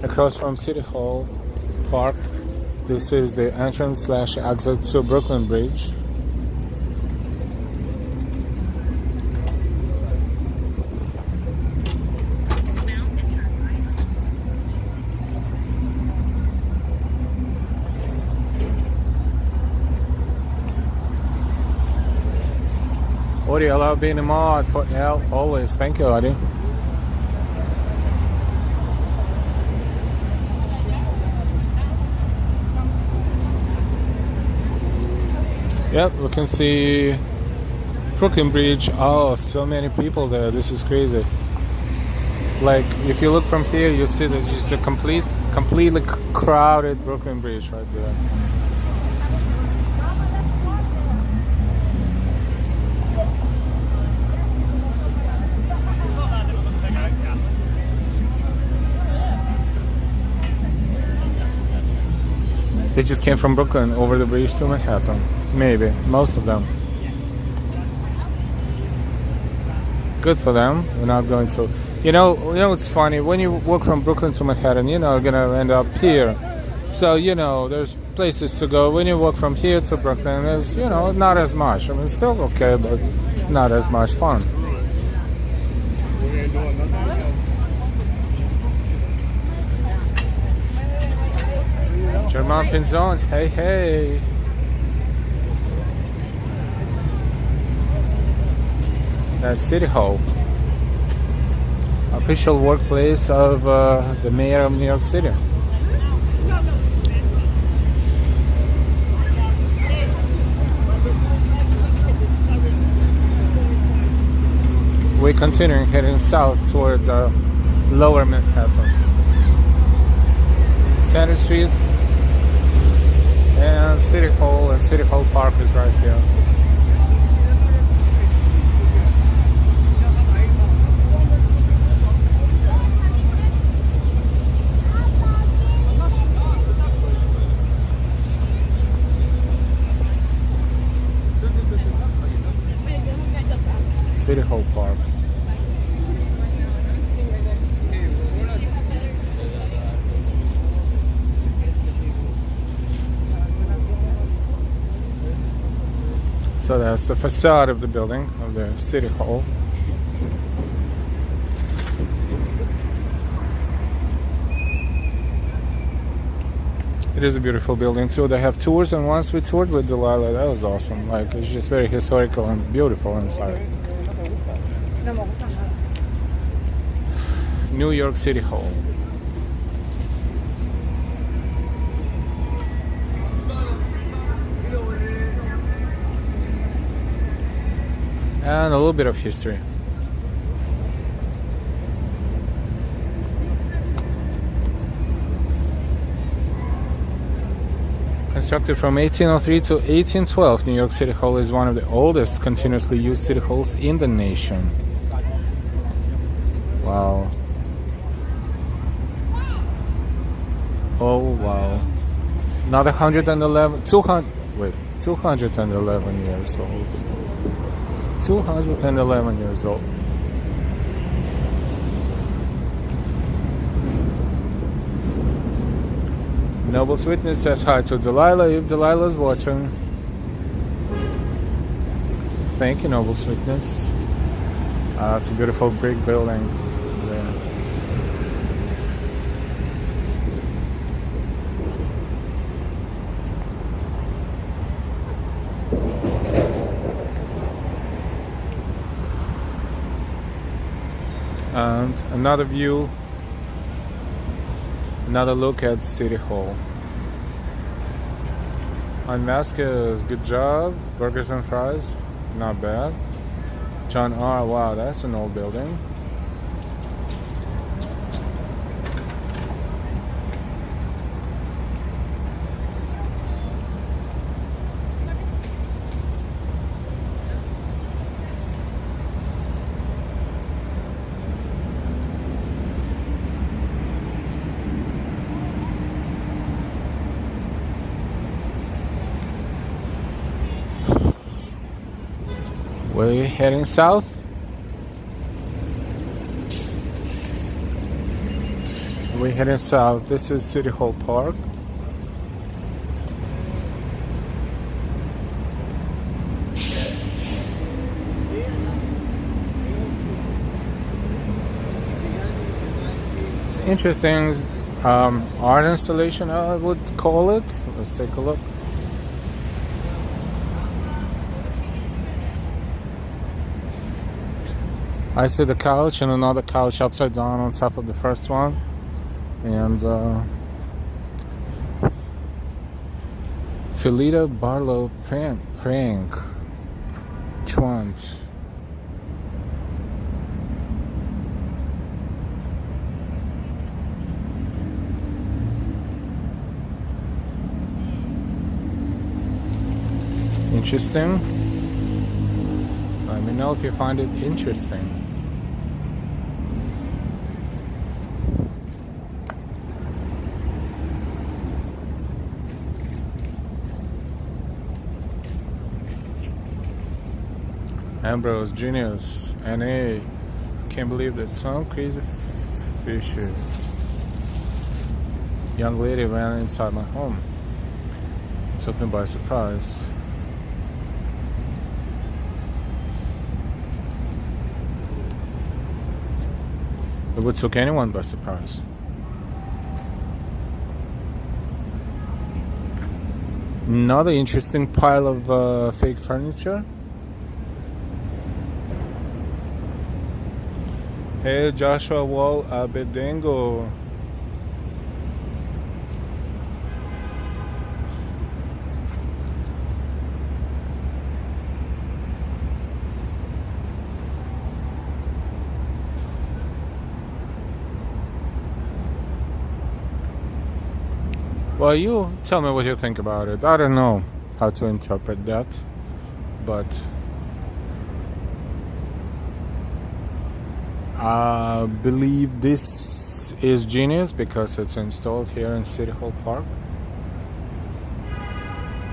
Across from City Hall Park. This is the entrance/exit to Brooklyn Bridge. Odi, I love being a mod for L always. Thank you, Odi. Yep, we can see Brooklyn Bridge. Oh, so many people there. This is crazy. Like, if you look from here, you see there's just a completely crowded Brooklyn Bridge right there. They just came from Brooklyn over the bridge to Manhattan. Maybe. Most of them. Good for them. We're not going to... You know it's funny. When you walk from Brooklyn to Manhattan, you're going to end up here. So, there's places to go. When you walk from here to Brooklyn, there's, not as much. I mean, it's still okay, but not as much fun. German Pinzon, hey. That's City Hall. Official workplace of the mayor of New York City. We're continuing heading south toward lower Manhattan. Center Street and City Hall Park is right here. City Hall Park. So that's the facade of the building of the City Hall. It is a beautiful building too. They have tours, and once we toured with Delilah, that was awesome. Like, it's just very historical and beautiful inside. New York City Hall. and a little bit of history. Constructed from 1803 to 1812, New York City Hall is one of the oldest continuously used city halls in the nation. Wow. Oh wow. Another 211 years old. 211 years old. Noble's witness says hi to Delilah if Delilah's watching. Thank you, Noble's witness. It's a beautiful brick building there. And another view, another look at City Hall. On Vasquez, good job. Burgers and fries, not bad. John R, wow, that's an old building. We're heading south. We're heading south. This is City Hall Park. It's interesting art installation, I would call it. Let's take a look. I see the couch and another couch upside down on top of the first one, and Felita Barlow prank Chwant. Interesting. Let me know if you find it interesting. Ambrose, genius, NA. Can't believe that some crazy fisher young lady ran inside my home. It took me by surprise. It would took anyone by surprise. Another interesting pile of fake furniture. Hey, Joshua Wall Abedengo. Well, you tell me what you think about it. I don't know how to interpret that, but I believe this is genius because it's installed here in City Hall Park.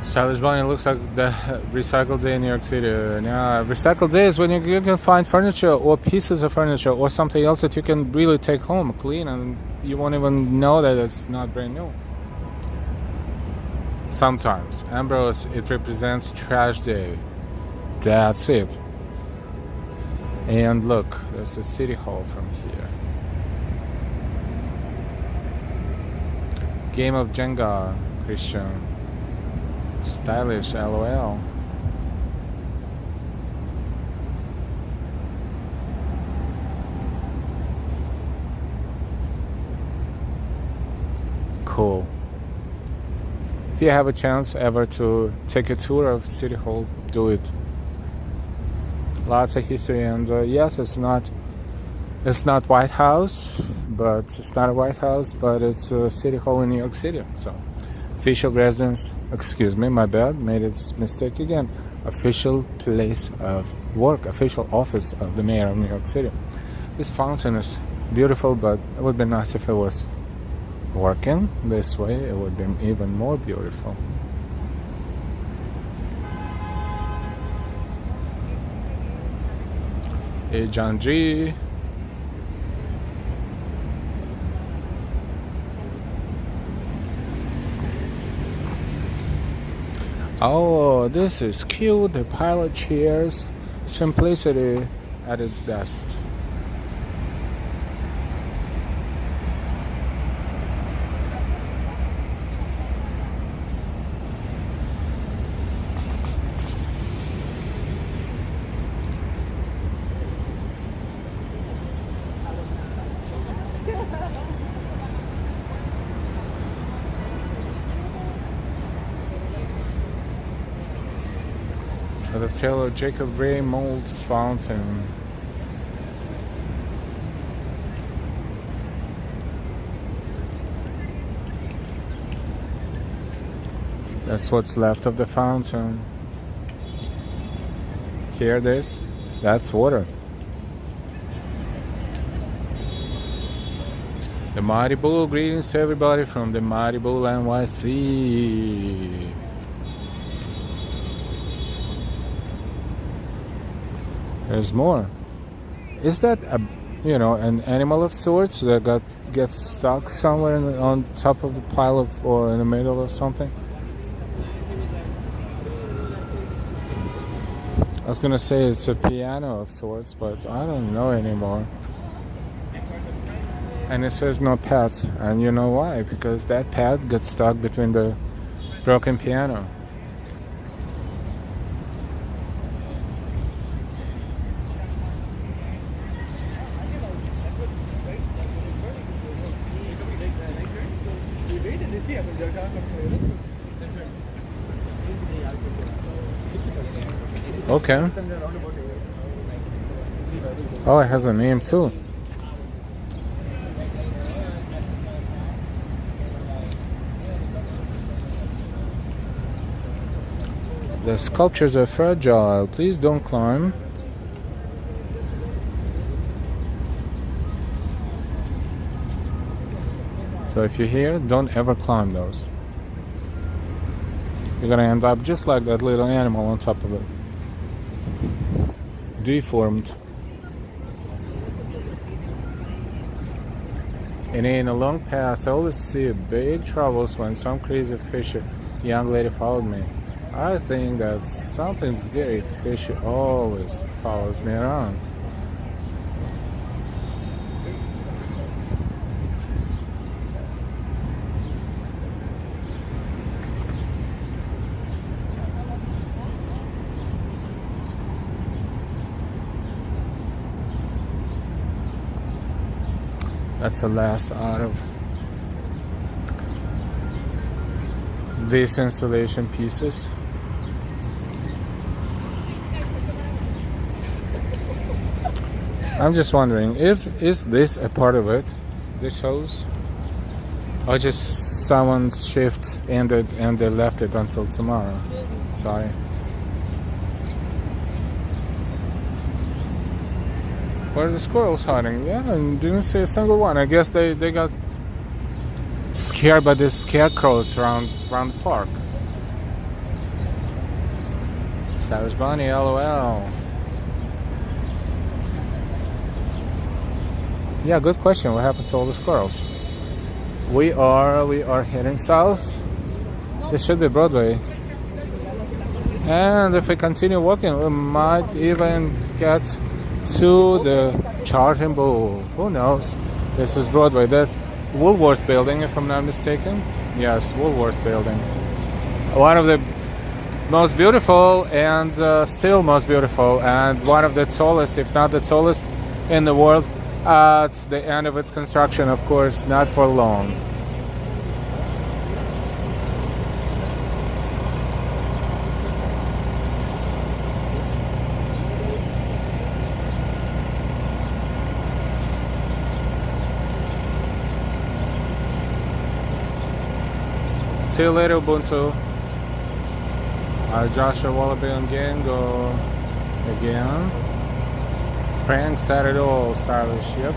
Stylish Bunny looks like the recycle day in New York City. Yeah, recycle day is when you can find furniture or pieces of furniture or something else that you can really take home, clean, and you won't even know that it's not brand new. Sometimes. Ambrose, it represents trash day. That's it. And look, there's a City Hall from here. Game of Jenga, Christian. Stylish, LOL. Cool. If you have a chance ever to take a tour of City Hall, do it. lots of history. And yes, it's not White House, but it's not a White House, but it's a city hall in New York City. So official residence, excuse me, my bad, made its mistake again. Official place of work, official office of the mayor of New York City. This fountain is beautiful, but it would be nice if it was working this way. It would be even more beautiful. Hey, John G. Oh, this is cute. The pilot chairs. Simplicity at its best. The Taylor Jacob Ray mold fountain. That's what's left of the fountain. Hear this? That's water. The Mighty Bull, greetings to everybody from the Mighty Bull NYC. There's more. Is that an animal of sorts that gets stuck somewhere on top of the pile of, or in the middle or something? I was gonna say it's a piano of sorts, but I don't know anymore. And it says no pets, and you know why? Because that pet gets stuck between the broken piano. Okay. Oh, it has a name too. The sculptures are fragile. Please don't climb. So if you're here, don't ever climb those. You're gonna end up just like that little animal on top of it. Deformed. And in a long past, I always see big troubles when some crazy fishy young lady followed me. I think that something very fishy always follows me around. That's the last out of these installation pieces. I'm just wondering, is this a part of it, this hose, or just someone's shift ended and they left it until tomorrow? Sorry. Where are the squirrels hiding? Yeah, and didn't see a single one. I guess they got scared by the scarecrows around the park. Savage Bunny, LOL. Yeah, good question. What happened to all the squirrels? We are heading south. This should be Broadway. And if we continue walking, we might even get to the Charging Bull. Who knows? This is Broadway. There's Woolworth Building, if I'm not mistaken. Yes, Woolworth Building. One of the most beautiful and still most beautiful, and one of the tallest, if not the tallest, in the world. At the end of its construction, of course, not for long. See you later, Ubuntu. Joshua Wallaby and gang go again. Frank Saturday all stylish, yep.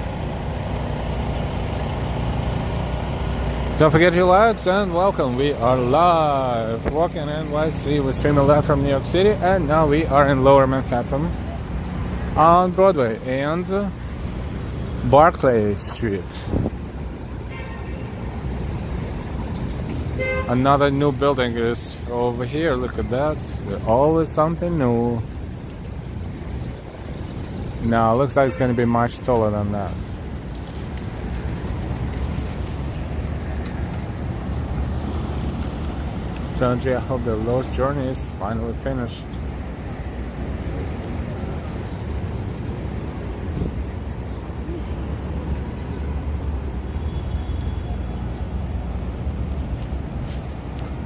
Don't forget your likes and welcome. We are live. Walking NYC. We're streaming live from New York City, and now we are in Lower Manhattan on Broadway and Barclay Street. Another new building is over here. Look at that. There's always something new. Now, looks like it's going to be much taller than that. John J, I hope the Lost journey is finally finished.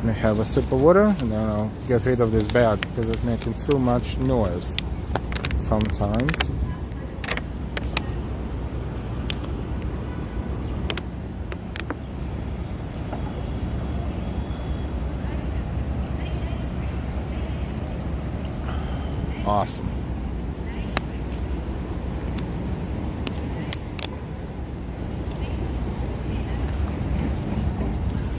Let me have a sip of water and then I'll get rid of this bag because it's making too much noise sometimes. Awesome.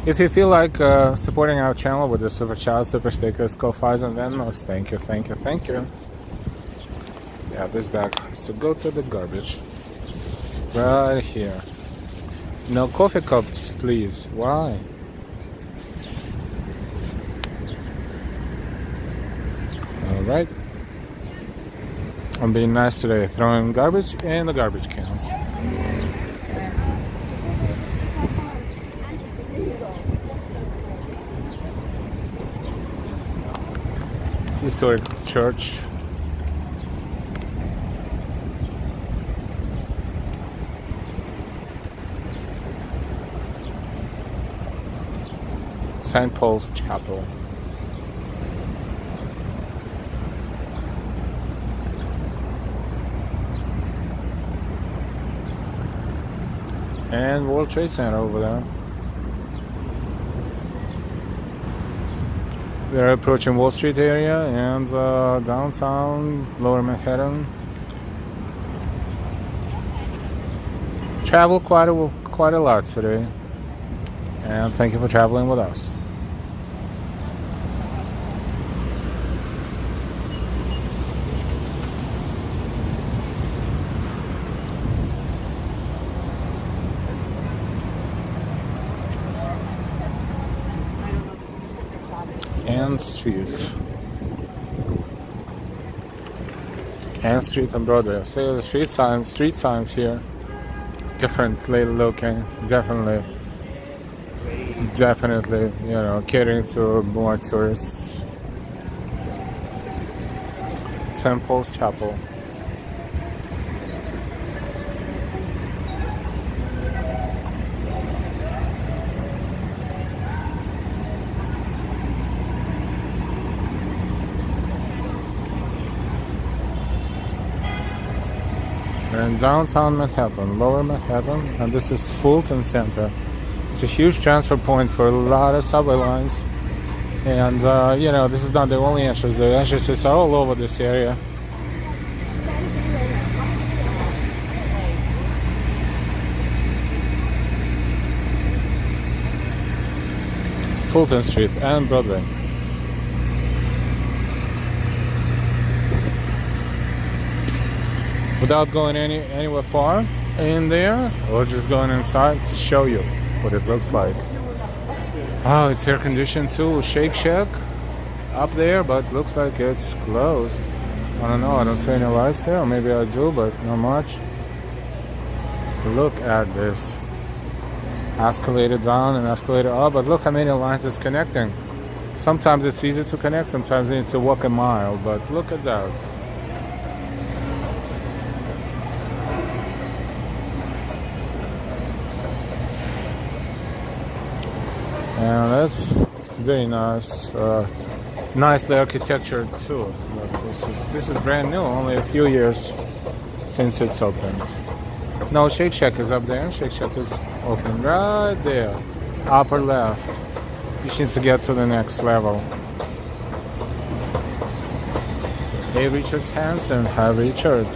If you feel like supporting our channel with the super chat, super stickers, co-fi's and Venmos, thank you, thank you, thank you. Yeah, this bag has to go to the garbage. Right here. No coffee cups, please. Why? Alright. I'm being nice today, throwing garbage in the garbage cans. Historic church. St. Paul's Chapel. And World Trade Center over there. We're approaching Wall Street area and downtown Lower Manhattan. Traveled quite a lot today, and thank you for traveling with us. And street on Broadway. So the street signs here, differently looking, definitely, you know, catering to more tourists. St. Paul's Chapel. We're in downtown Manhattan, Lower Manhattan, and this is Fulton Center. It's a huge transfer point for a lot of subway lines, and you know, this is not the only entrance. The entrances are all over this area. Fulton Street and Broadway. Without going anywhere far in there, or just going inside to show you what it looks like. Oh, it's air conditioned too. Shake Shack up there, but looks like it's closed. I don't know, I don't see any lights there, or maybe I do, but not much. Look at this. Escalator down and escalator up, but look how many lines it's connecting. Sometimes it's easy to connect, sometimes you need to walk a mile, but look at that. And that's very nice, nicely architectured too. This is brand new, only a few years since it's opened. No, Shake Shack is up there. Shake Shack is open right there, upper left. You need to get to the next level. Hey Richard Hansen, hi Richard.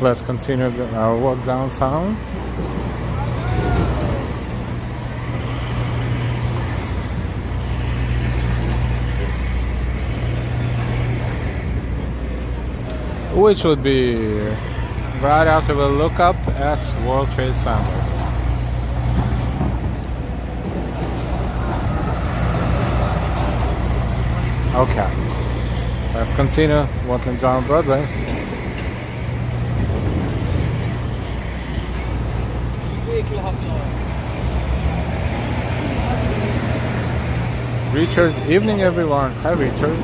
Let's continue our walk downtown. Which would be right after we look up at World Trade Center. Okay, let's continue walking down Broadway. Richard, evening everyone. Hi Richard.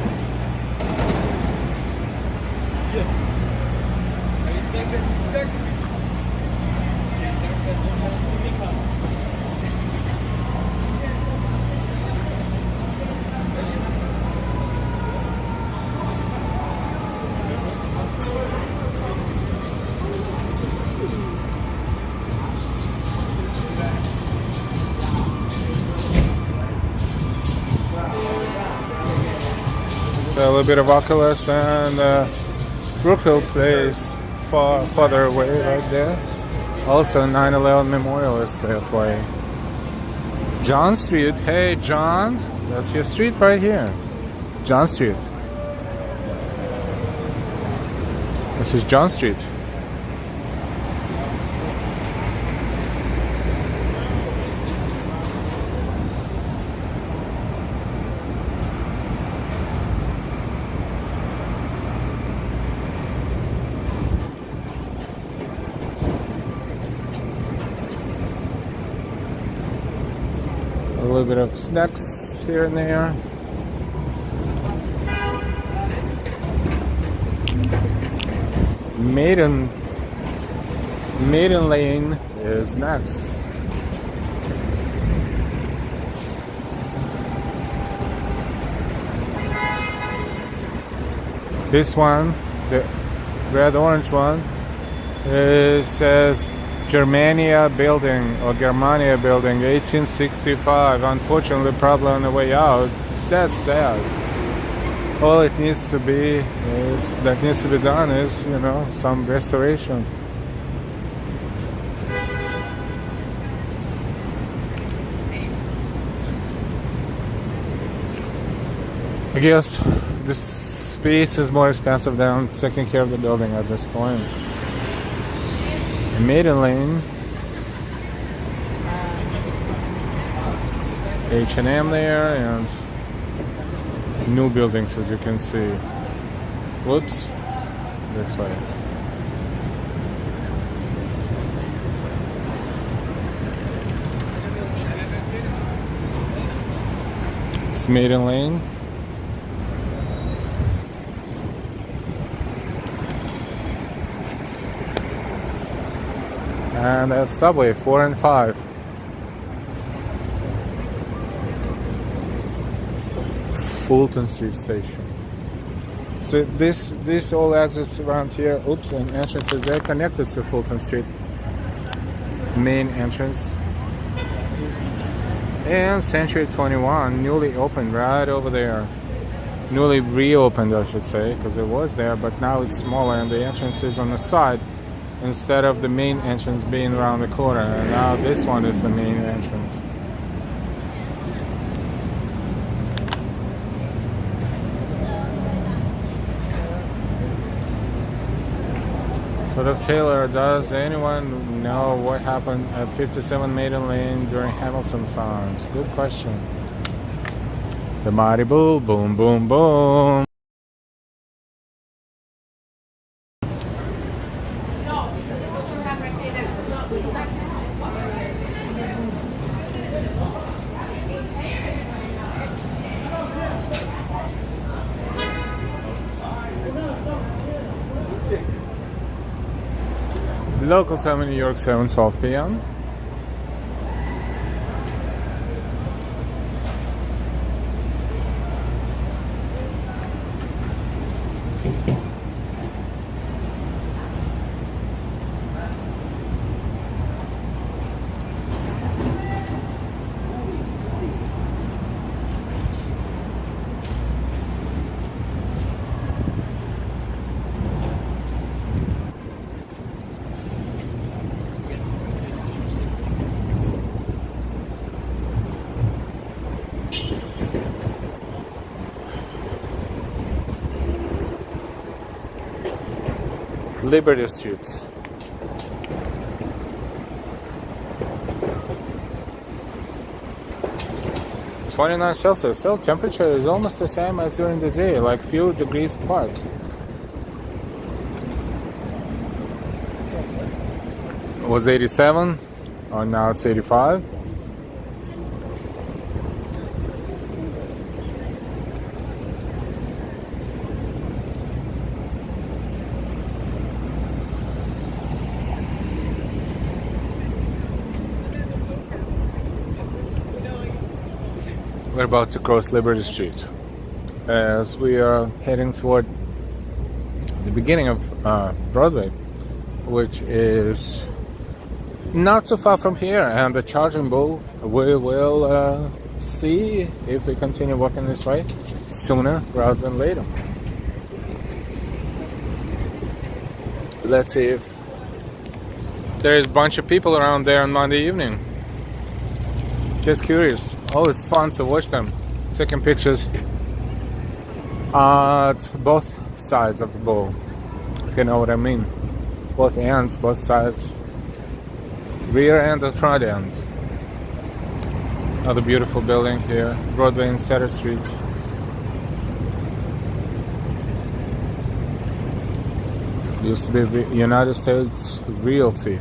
So a little bit of Oculus and Brookfield Place farther away right there. Also 9/11 Memorial is that way. John Street, hey John, that's your street right here. John Street. This is John Street. A little bit of snacks here and there. Maiden Lane is next. This one, the red-orange one, says Germania Building or Germania Building, 1865. Unfortunately, probably on the way out. That's sad. All it needs to be done is, you know, some restoration. I guess this space is more expensive than taking care of the building at this point. Maiden Lane, H&M there, and new buildings as you can see. Whoops, this way. It's Maiden Lane. And that's Subway 4 and 5. Fulton Street Station. So this all exits around here. Oops, and entrances, they're connected to Fulton Street main entrance. And Century 21, newly opened right over there. Newly reopened, I should say, because it was there, but now it's smaller and the entrance is on the side instead of the main entrance being around the corner. And now this one is the main entrance. But of Taylor, does anyone know what happened at 57 Maiden Lane during Hamilton times? Good question. The mighty boom, boom, boom, boom. Local time in New York, 7:12 p.m. Liberty Street. It's 29 Celsius. Still, temperature is almost the same as during the day, like few degrees apart. It was 87, and now it's 85. We're about to cross Liberty Street as we are heading toward the beginning of Broadway, which is not so far from here, and the charging bull we will see if we continue walking this way sooner rather than later. Let's see if there is a bunch of people around there on Monday evening. Just curious. Always fun to watch them taking pictures at both sides of the bowl, if you know what I mean. Both ends, both sides, rear end and front end. Another beautiful building here, Broadway and Sutter Street. Used to be United States Realty,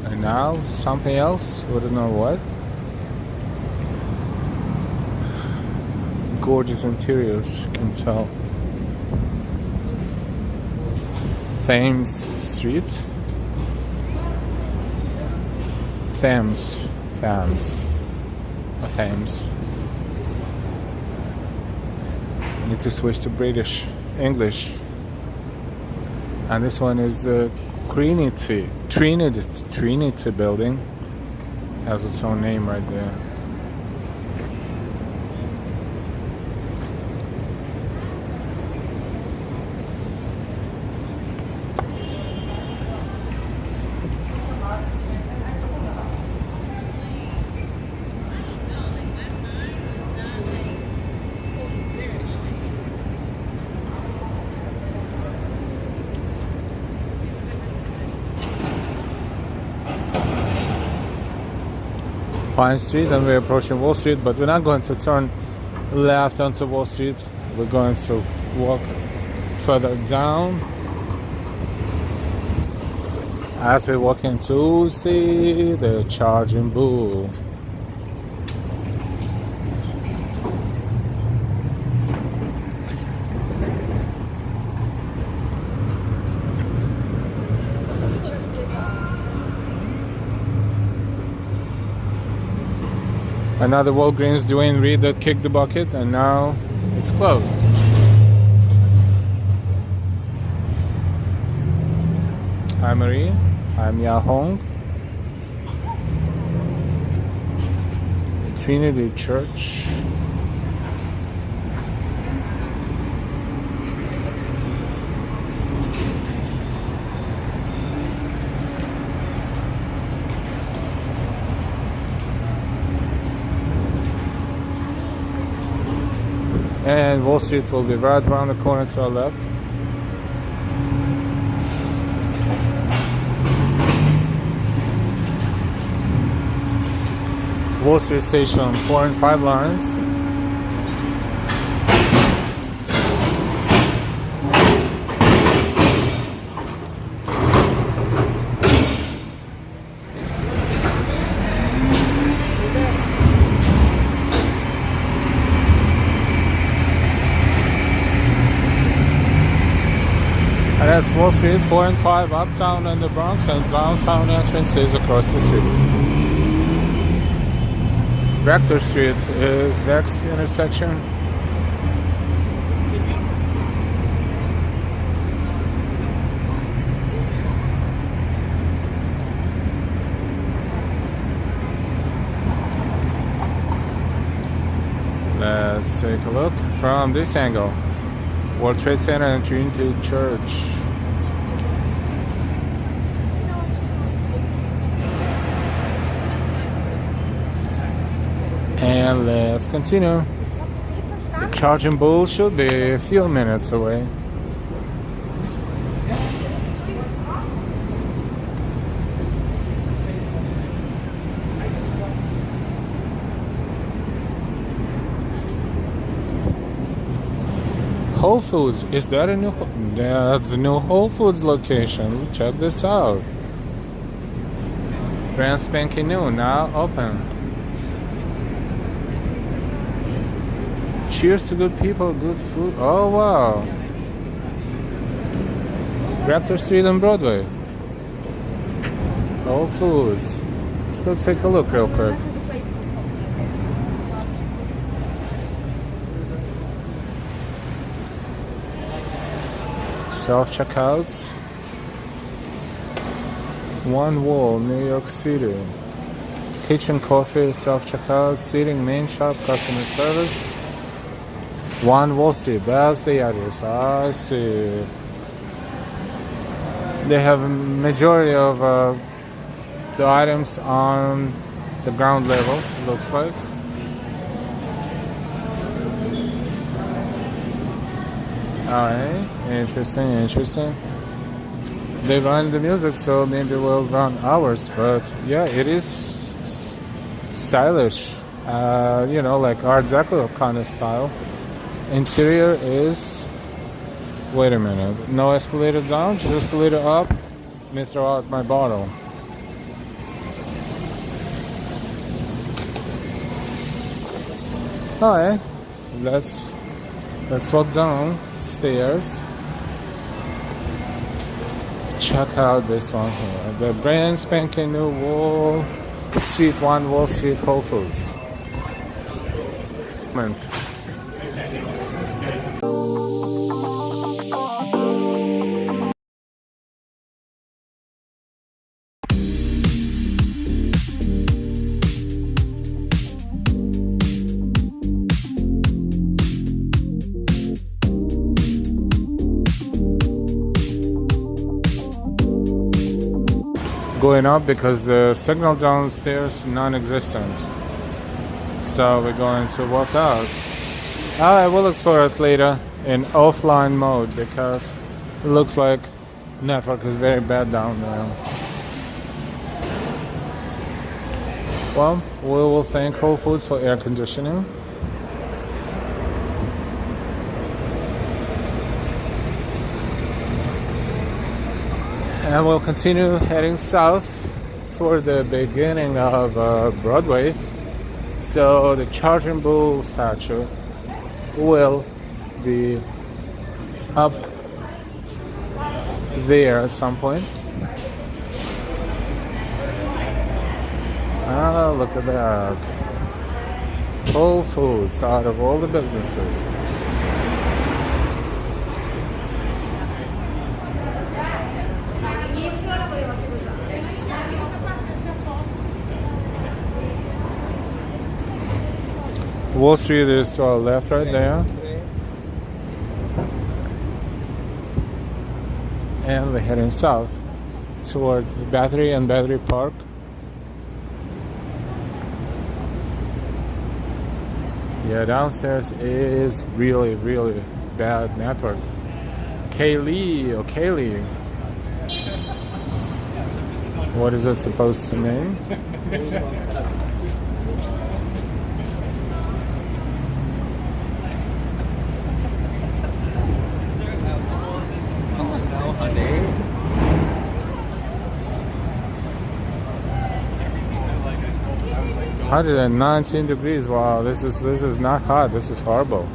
and now something else. Wouldn't know what. Gorgeous interiors, you can tell. Thames Street. Thames. I need to switch to British English. And this one is Trinity building. Has its own name right there. Pine Street, and we're approaching Wall Street, but we're not going to turn left onto Wall Street. We're going to walk further down as we walk in to see the charging bull. Another Walgreens Dwayne Reed that kicked the bucket, and now it's closed. Hi Marie, I'm Ya Hong. Trinity Church. And Wall Street will be right around the corner to our left. Wall Street Station 4 and 5 lines. And that's Wall Street 4 and 5, uptown and the Bronx, and downtown entrances across the street. Rector Street is next intersection. Let's take a look from this angle. World Trade Center and Trinity Church. And let's continue. The charging bull should be a few minutes away. Whole Foods. Is that a new? That's a new Whole Foods location. Check this out. Brand spanking new. Now open. Cheers to good people, good food. Oh wow. Raptor Street on Broadway. Whole Foods. Let's go take a look real quick. Self-checkouts. One Wall, New York City. Kitchen coffee, self-checkout, seating, main shop, customer service. One Wall Street, that's the address. I see. They have a majority of the items on the ground level, it looks like. Alright, interesting. They run the music, so maybe we'll run ours, but yeah, it is stylish. You know, like Art Deco kind of style. Interior is... Wait a minute. No escalator down, just escalator up. Let me throw out my bottle. Alright, let's walk down stairs. Check out this one here. The brand spanking new Wall Street, One Wall Street Whole Foods. Going up because the signal downstairs non-existent, so we're going to walk out. I will explore it later in offline mode because it looks like network is very bad down there. Well, we will thank Whole Foods for air conditioning. And we'll continue heading south toward the beginning of Broadway. So the Charging Bull statue will be up there at some point. Ah, look at that. Whole Foods out of all the businesses. Wall Street is to our left right there. And we're heading south toward Battery and Battery Park. Yeah, downstairs is really, really bad network. Kaylee. What is it supposed to mean? Hot 119 degrees. Wow, this is not hot. This is horrible.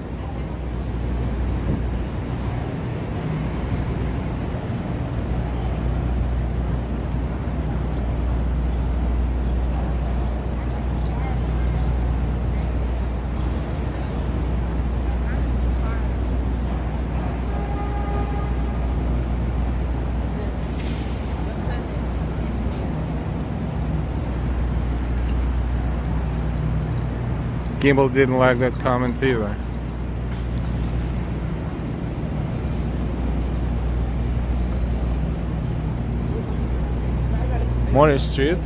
Gimbal didn't like that comment either. Morris Street.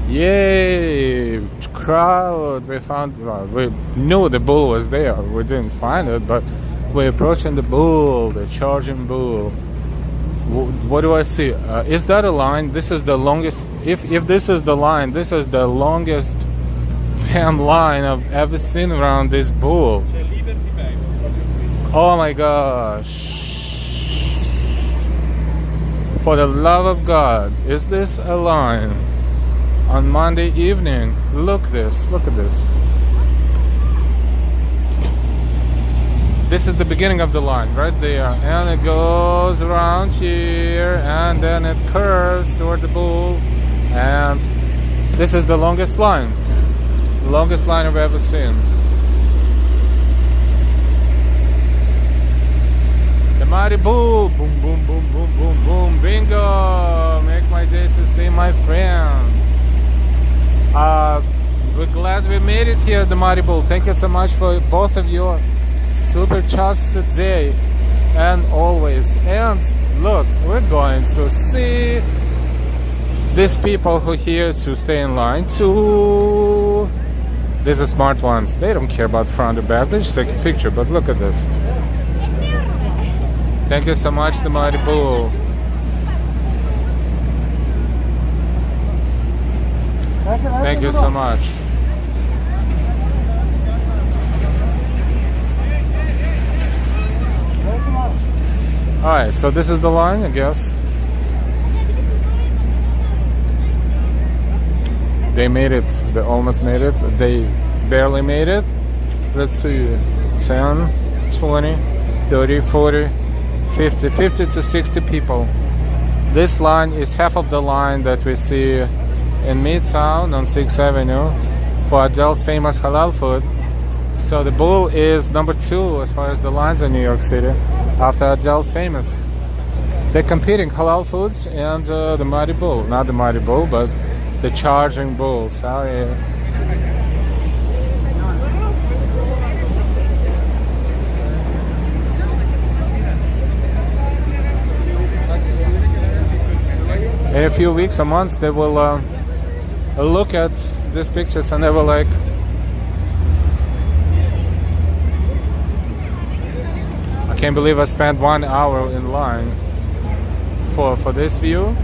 Yay! Crowd! We found. Well, we knew the bull was there. We didn't find it, but we're approaching the bull, the charging bull. What do I see? Is that a line? This is the longest. If this is the line, this is the longest damn line I've ever seen around this bull. Oh my gosh. For the love of God, is this a line on Monday evening? Look at this. This is the beginning of the line right there, and it goes around here, and then it curves toward the bull, and this is the longest line I've ever seen. The mighty bull, boom, boom, boom, boom, boom, boom, bingo! Make my day to see my friend. We're glad we made it here, the mighty bull. Thank you so much for both of your super chats today and always. And look, we're going to see these people who are here to stay in line too. These are smart ones. They don't care about front or back. They just take a picture. But look at this. Thank you so much, the mighty bull. Thank you so much. Alright, so this is the line, I guess. They made it. They almost made it. They barely made it. Let's see. 10, 20, 30, 40, 50. 50 to 60 people. This line is half of the line that we see in Midtown on 6th Avenue for Adele's famous halal food. So the bull is number 2 as far as the lines in New York City after Adele's famous. They're competing halal foods and the mighty bull. Not the mighty bull, but the charging bull. Sorry. In a few weeks or months they will look at these pictures and they will like, I can't believe I spent 1 hour in line for this view.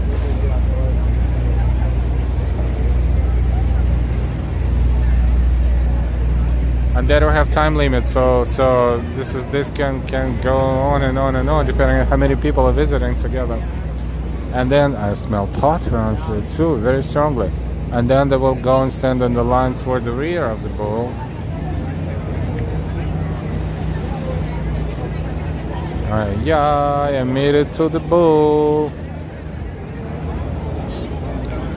And they don't have time limit, so this can go on and on and on depending on how many people are visiting together. And then I smell pot around here too, very strongly. And then they will go and stand in the line toward the rear of the bull. Alright, yeah, I made it to the bull.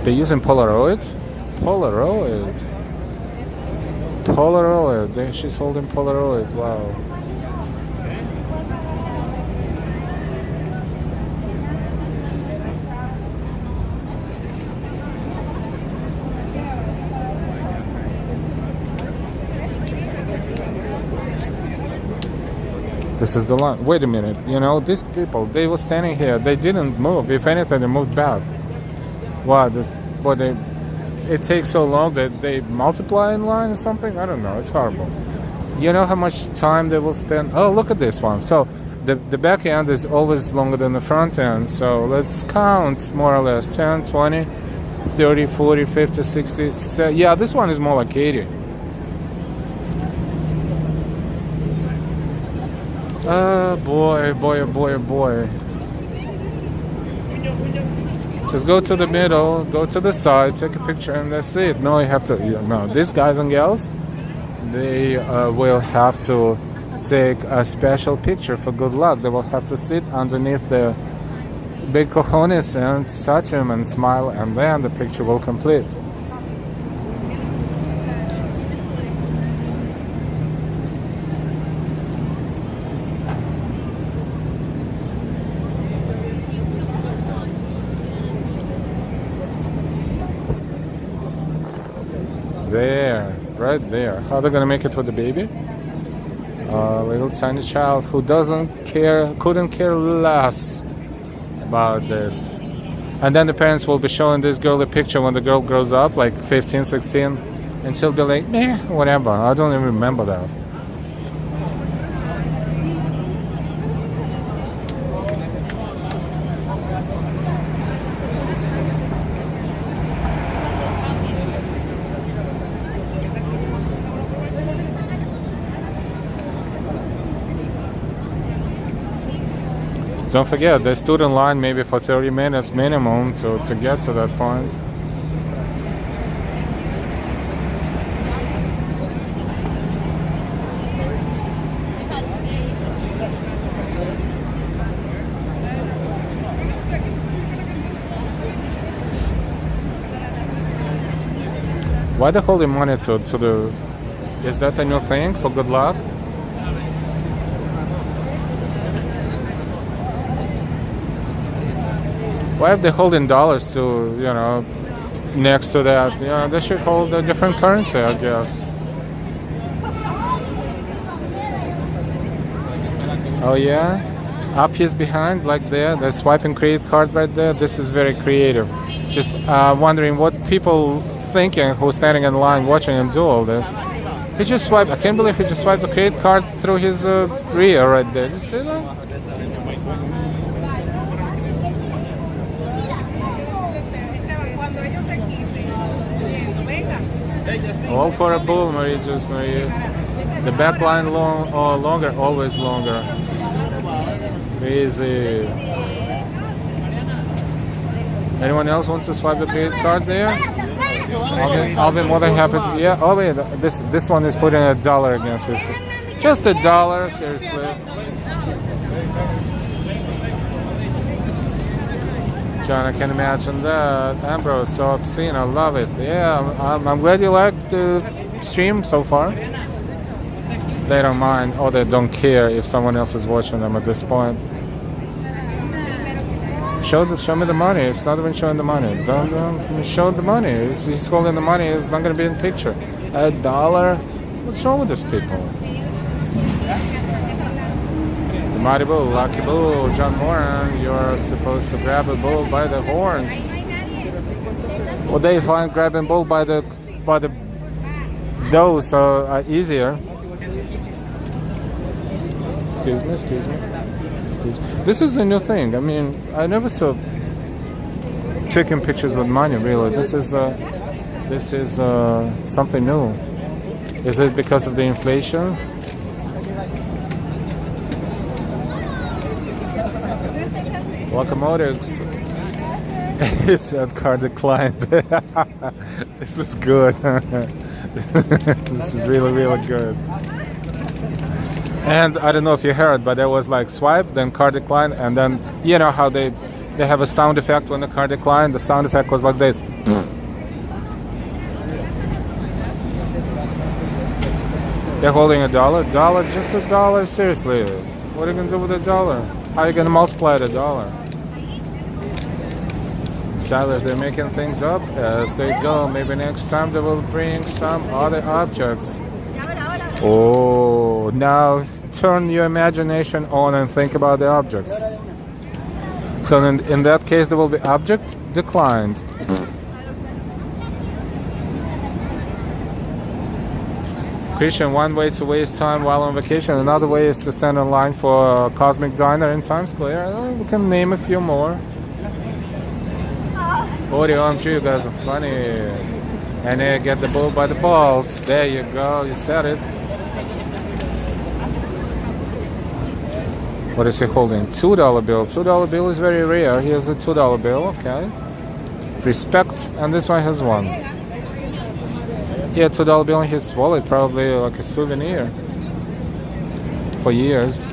They're using Polaroid? Polaroid. She's holding Polaroid, wow. This is the line. Wait a minute, you know, these people, they were standing here, they didn't move. If anything, they moved back. Wow, it takes so long that they multiply in line or something? I don't know, it's horrible. You know how much time they will spend? Oh, look at this one. So the back end is always longer than the front end. So let's count more or less 10, 20, 30, 40, 50, 60, 70. Yeah, this one is more like 80. Boy. Just go to the middle, go to the side, take a picture, and that's it. No, you have to. No, these guys and gals, they will have to take a special picture for good luck. They will have to sit underneath the big cojones and touch him and smile, and then the picture will complete. There, right there. How they're gonna make it with the baby? A little tiny child who couldn't care less about this. And then the parents will be showing this girl a picture when the girl grows up, like 15, 16, and she'll be like, meh, whatever. I don't even remember that. Don't forget, they stood in line maybe for 30 minutes minimum to get to that point. Why they holding money to the... Is that a new thing for good luck? Why are they holding dollars to, you know, next to that? You know, they should hold a different currency, I guess. Oh yeah? Up his behind, like there, the swiping credit card right there. This is very creative. Just wondering what people thinking who's standing in line watching him do all this. He just swiped. I can't believe he just swiped the credit card through his rear right there. Did you see that? All for a bull, Marie, just Marie. The back line long or longer, always longer. Crazy. Anyone else wants to swipe the credit card there? I'll be more than happy to. Yeah. Oh wait, this one is putting $1 against his. Just $1, seriously. John, I can imagine that. Ambrose, so obscene. I love it. Yeah, I'm glad you like the stream so far. They don't mind, or they don't care if someone else is watching them at this point. Show me the money. It's not even showing the money. Don't show the money. He's holding the money. It's not going to be in the picture. $1. What's wrong with these people? The mighty bull, lucky bull, John Moran. You're supposed to grab a bull by the horns. Well, they find grabbing bull by the does easier. Excuse me. This is a new thing. I mean, I never saw taking pictures with money. Really, this is something new. Is it because of the inflation? Locomotives. It said card declined. This is good. This is really, really good. And I don't know if you heard, but there was like swipe, then card decline, and then you know how they have a sound effect when the card declined. The sound effect was like this. They're holding $1, just $1. Seriously, what are you gonna do with $1? How are you gonna multiply the $1? Sellers, they're making things up as they go. Maybe next time they will bring some other objects. Oh, now turn your imagination on and think about the objects. So in that case, there will be object declined. Christian, one way to waste time while on vacation, another way is to stand in line for a cosmic diner in Times Square. We can name a few more. OMG, you guys are funny. And then get the bull by the balls. There you go, you said it. What is he holding? $2 bill. $2 bill is very rare. Here's a $2 bill, okay. Respect, and this one has one. Yeah, $2 bill in his wallet, probably like a souvenir for years.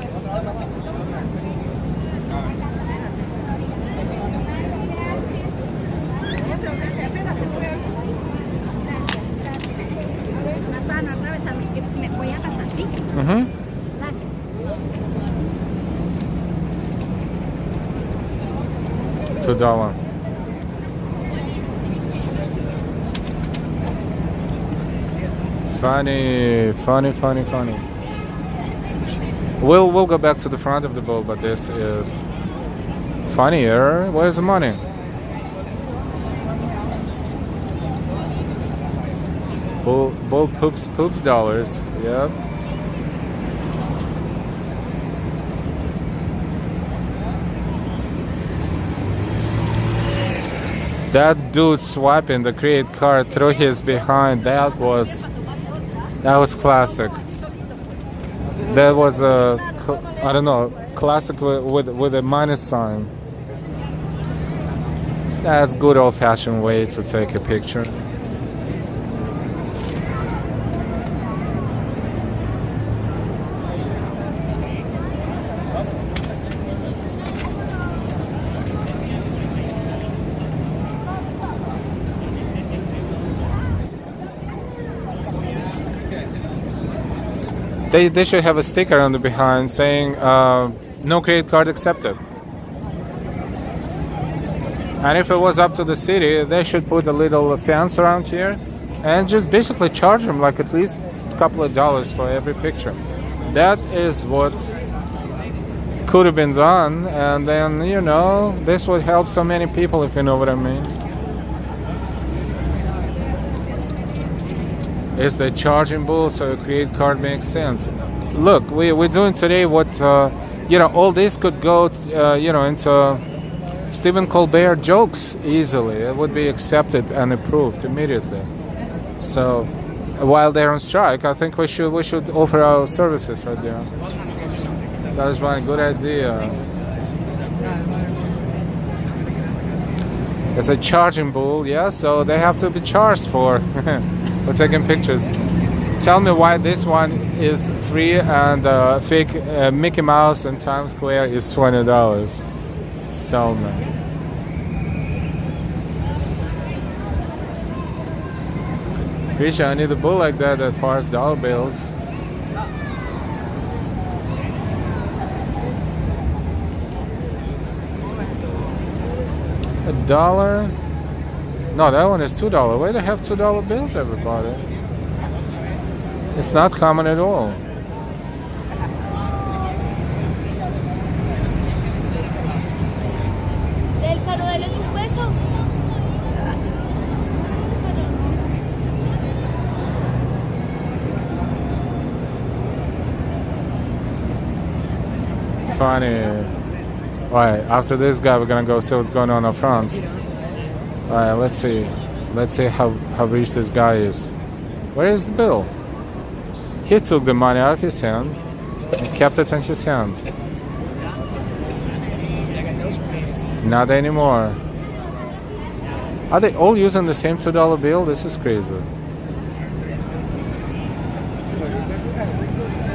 $2. Funny. We'll go back to the front of the bowl, but this is funnier. Where's the money? Bull poops dollars. Yep. That dude swiping the credit card through his behind, that was classic. That was a, I don't know, classic with a minus sign. That's good old-fashioned way to take a picture. They should have a sticker on the behind saying no credit card accepted. And if it was up to the city, they should put a little fence around here and just basically charge them like at least a couple of dollars for every picture. That is what could have been done, and then, you know, this would help so many people, if you know what I mean. Is the charging bull, so a credit card makes sense. Look, we're doing today what, you know, all this could go, you know, into Stephen Colbert jokes easily. It would be accepted and approved immediately. So while they're on strike, I think we should offer our services right there. So that's one good idea. It's a charging bull, yeah, so they have to be charged for taking pictures. Tell me why this one is free and fake Mickey Mouse in Times Square is $20. Tell me. Risha, I need a bull like that fires dollar bills. $1? No, that one is $2. Why do they have $2 bills, everybody? It's not common at all. El paro de él es un peso. Funny. Alright, after this guy, we're gonna go see what's going on up front. Alright, let's see. Let's see how rich this guy is. Where is the bill? He took the money out of his hand and kept it in his hand. Not anymore. Are they all using the same $2 bill? This is crazy.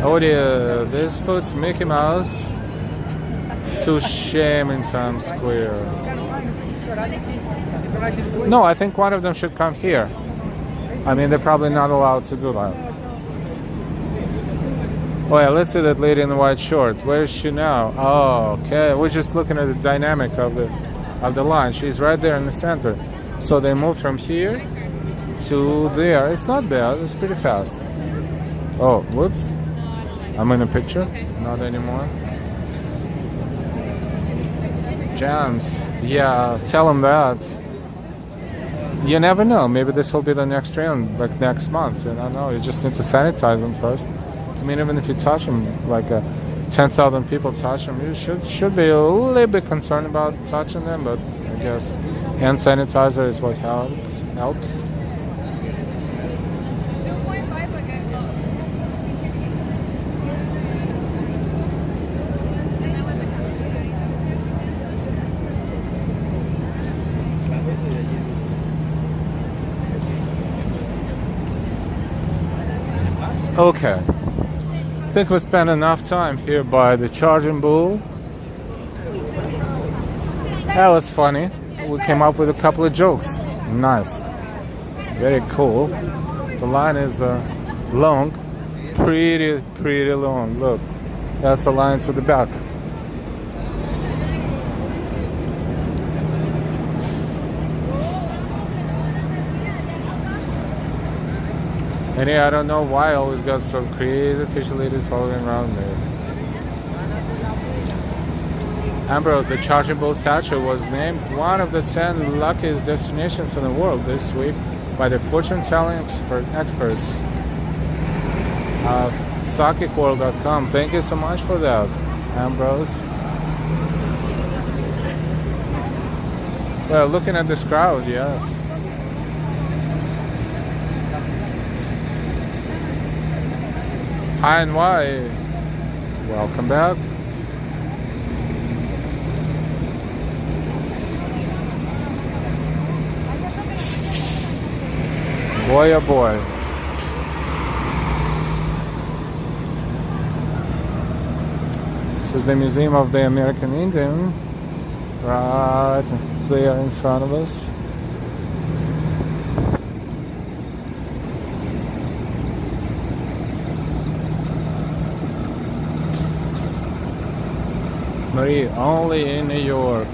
Oh dear, this puts Mickey Mouse to shame in Times Square. No, I think one of them should come here. I mean, they're probably not allowed to do that. Oh yeah, let's see that lady in the white short. Where is she now? Oh, okay. We're just looking at the dynamic of the line. She's right there in the center. So they moved from here to there. It's not there. It's pretty fast. Oh, whoops. I'm in a picture. Not anymore. Jams. Yeah, tell them that. You never know. Maybe this will be the next trend, like next month. You don't know. You just need to sanitize them first. I mean, even if you touch them, like 10,000 people touch them, you should be a little bit concerned about touching them. But I guess hand sanitizer is what helps. Okay. I think we spent enough time here by the charging bull. That was funny. We came up with a couple of jokes. Nice. Very cool. The line is long. Pretty long. Look. That's the line to the back. And yeah, I don't know why I always got some crazy fish ladies following around me. Ambrose, the charging bull statue, was named one of the 10 luckiest destinations in the world this week by the fortune-telling experts of psychicworld.com. Thank you so much for that, Ambrose. Well, looking at this crowd, yes. High and wide. Welcome back. Boy, oh boy. This is the Museum of the American Indian, right there in front of us. Marie, only in New York.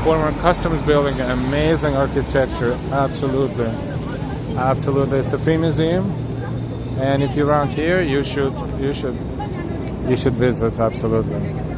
Former customs building, amazing architecture, absolutely, absolutely. It's a free museum, and if you're around here, you should visit, absolutely.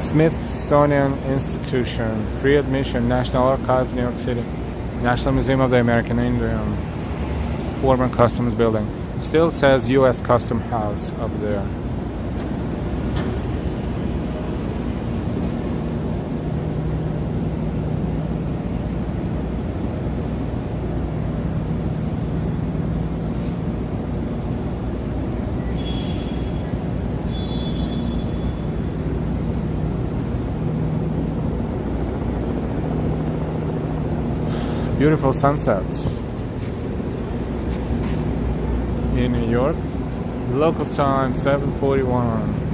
Smithsonian Institution, free admission, National Archives, New York City, National Museum of the American Indian, former customs building. Still says U.S. Custom House up there. Beautiful sunsets in New York. Local time 7:41.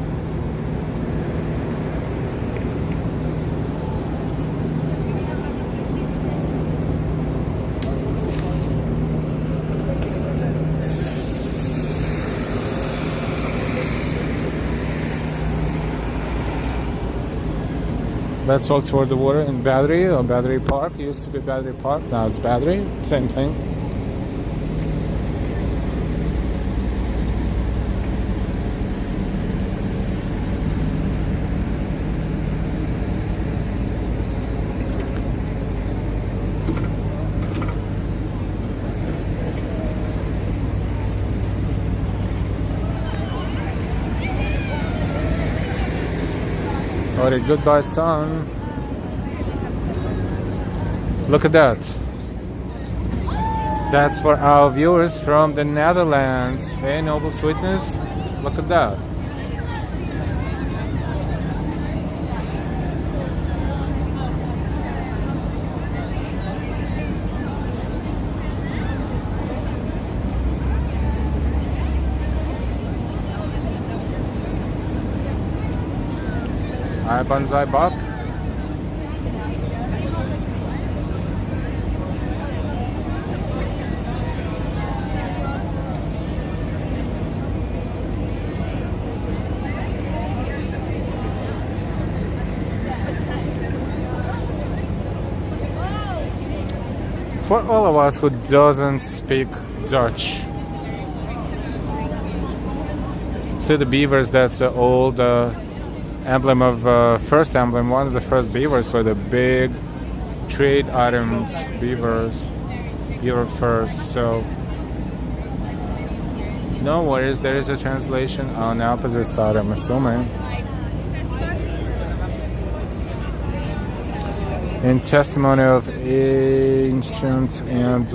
Let's walk toward the water in Battery or Battery Park. It used to be Battery Park, now it's Battery, same thing. Alright, goodbye sun. Look at that. That's for our viewers from the Netherlands. Hey, Noble Sweetness, look at that. Hi, Banzai Bok. For all of us who doesn't speak Dutch, see the beavers, that's the old emblem of first emblem, one of the first beavers were the big trade items, beaver furs. So no worries, there is a translation on the opposite side, I'm assuming. In testimony of ancient and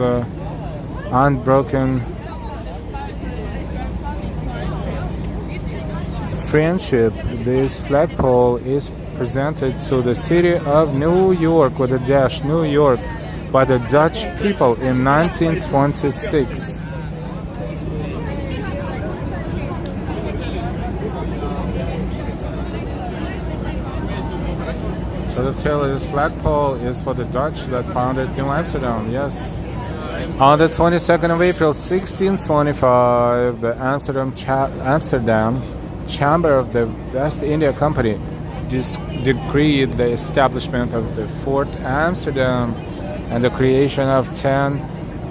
unbroken friendship, this flagpole is presented to the city of New York with a dash, New York, by the Dutch people in 1926. So the tell is flagpole is for the Dutch that founded New Amsterdam. Yes. On the 22nd of April 1625, the Amsterdam Chamber of the West India Company decreed the establishment of the Fort Amsterdam and the creation of 10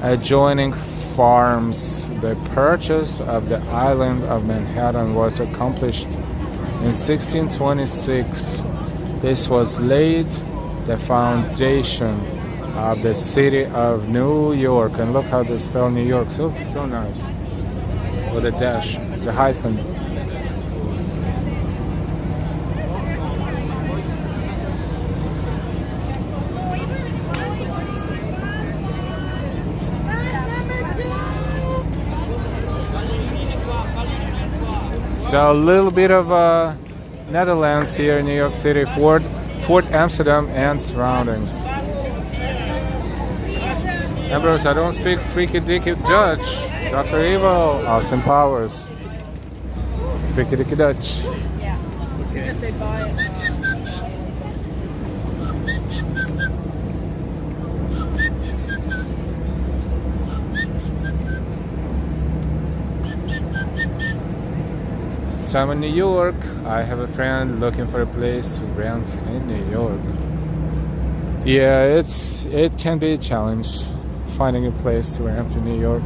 adjoining farms. The purchase of the island of Manhattan was accomplished in 1626. This was laid the foundation of the city of New York. And look how they spell New York, so nice. With a dash, the hyphen. So a little bit of Netherlands here in New York City, Fort Amsterdam and surroundings. Ambrose, I don't speak freaky dicky Dutch. Dr. Evil, Austin Powers. Freaky dicky Dutch. Yeah. Because they buy it. So I'm in New York. I have a friend looking for a place to rent in New York. Yeah, it can be a challenge finding a place to rent in New York.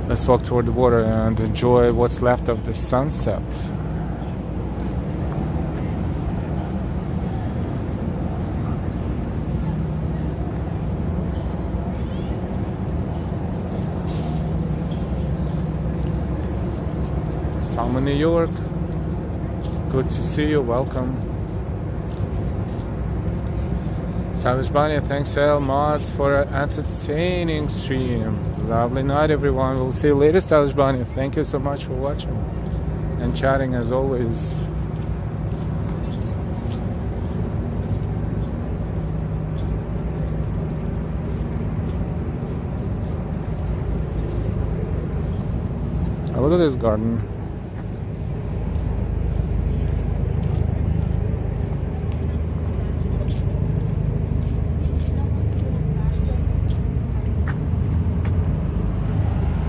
Let's walk toward the water and enjoy what's left of the sunset. So I'm in New York. Good to see you. Welcome. Savage Bunny, thanks L Mods for an entertaining stream. Lovely night, everyone. We'll see you later, Savage Bunny. Thank you so much for watching and chatting as always. Oh, look at this garden.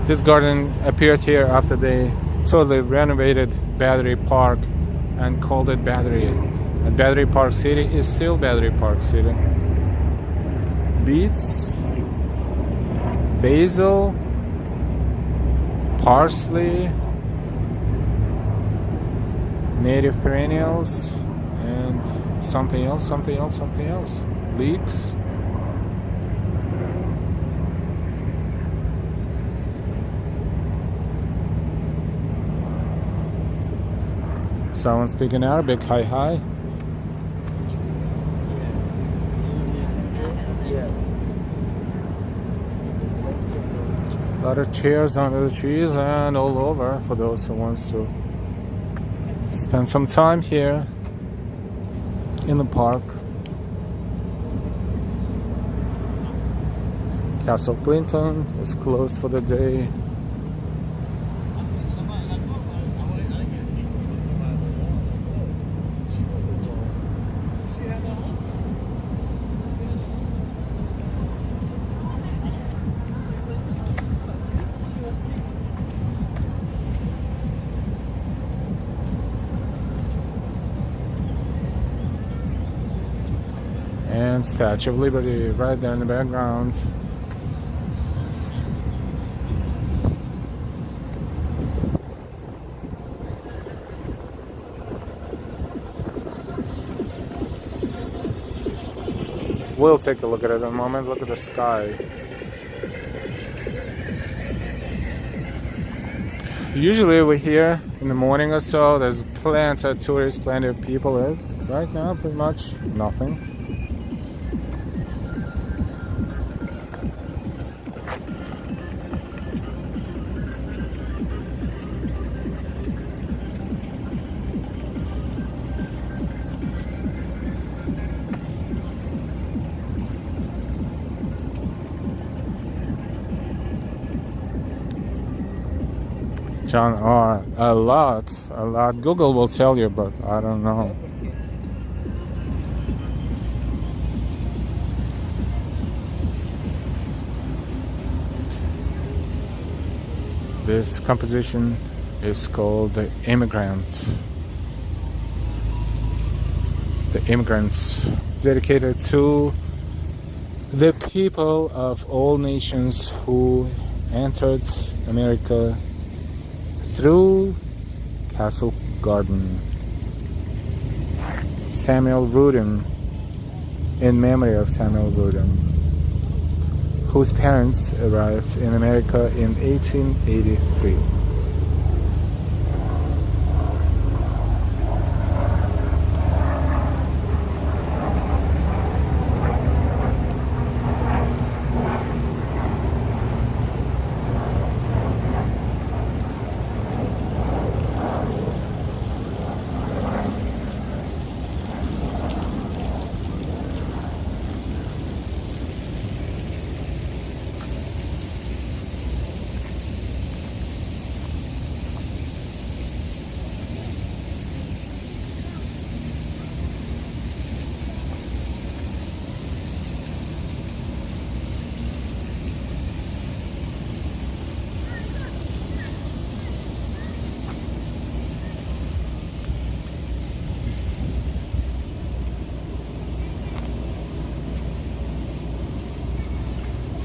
This garden appeared here after they totally renovated Battery Park and called it Battery. And Battery Park City is still Battery Park City. Beets, basil, parsley, native perennials, and something else. Leeks. Someone speaking Arabic, hi. A lot of chairs under the trees and all over for those who wants to spend some time here in the park. Castle Clinton is closed for the day. And Statue of Liberty right there in the background. We'll take a look at it in a moment. Look at the sky. Usually we're here in the morning or so. There's plenty of tourists, plenty of people there. Right now, pretty much nothing. John R. A lot. Google will tell you, but I don't know. This composition is called The Immigrants. The Immigrants, dedicated to the people of all nations who entered America through Castle Garden. Samuel Rudin, in memory of Samuel Rudin, whose parents arrived in America in 1883.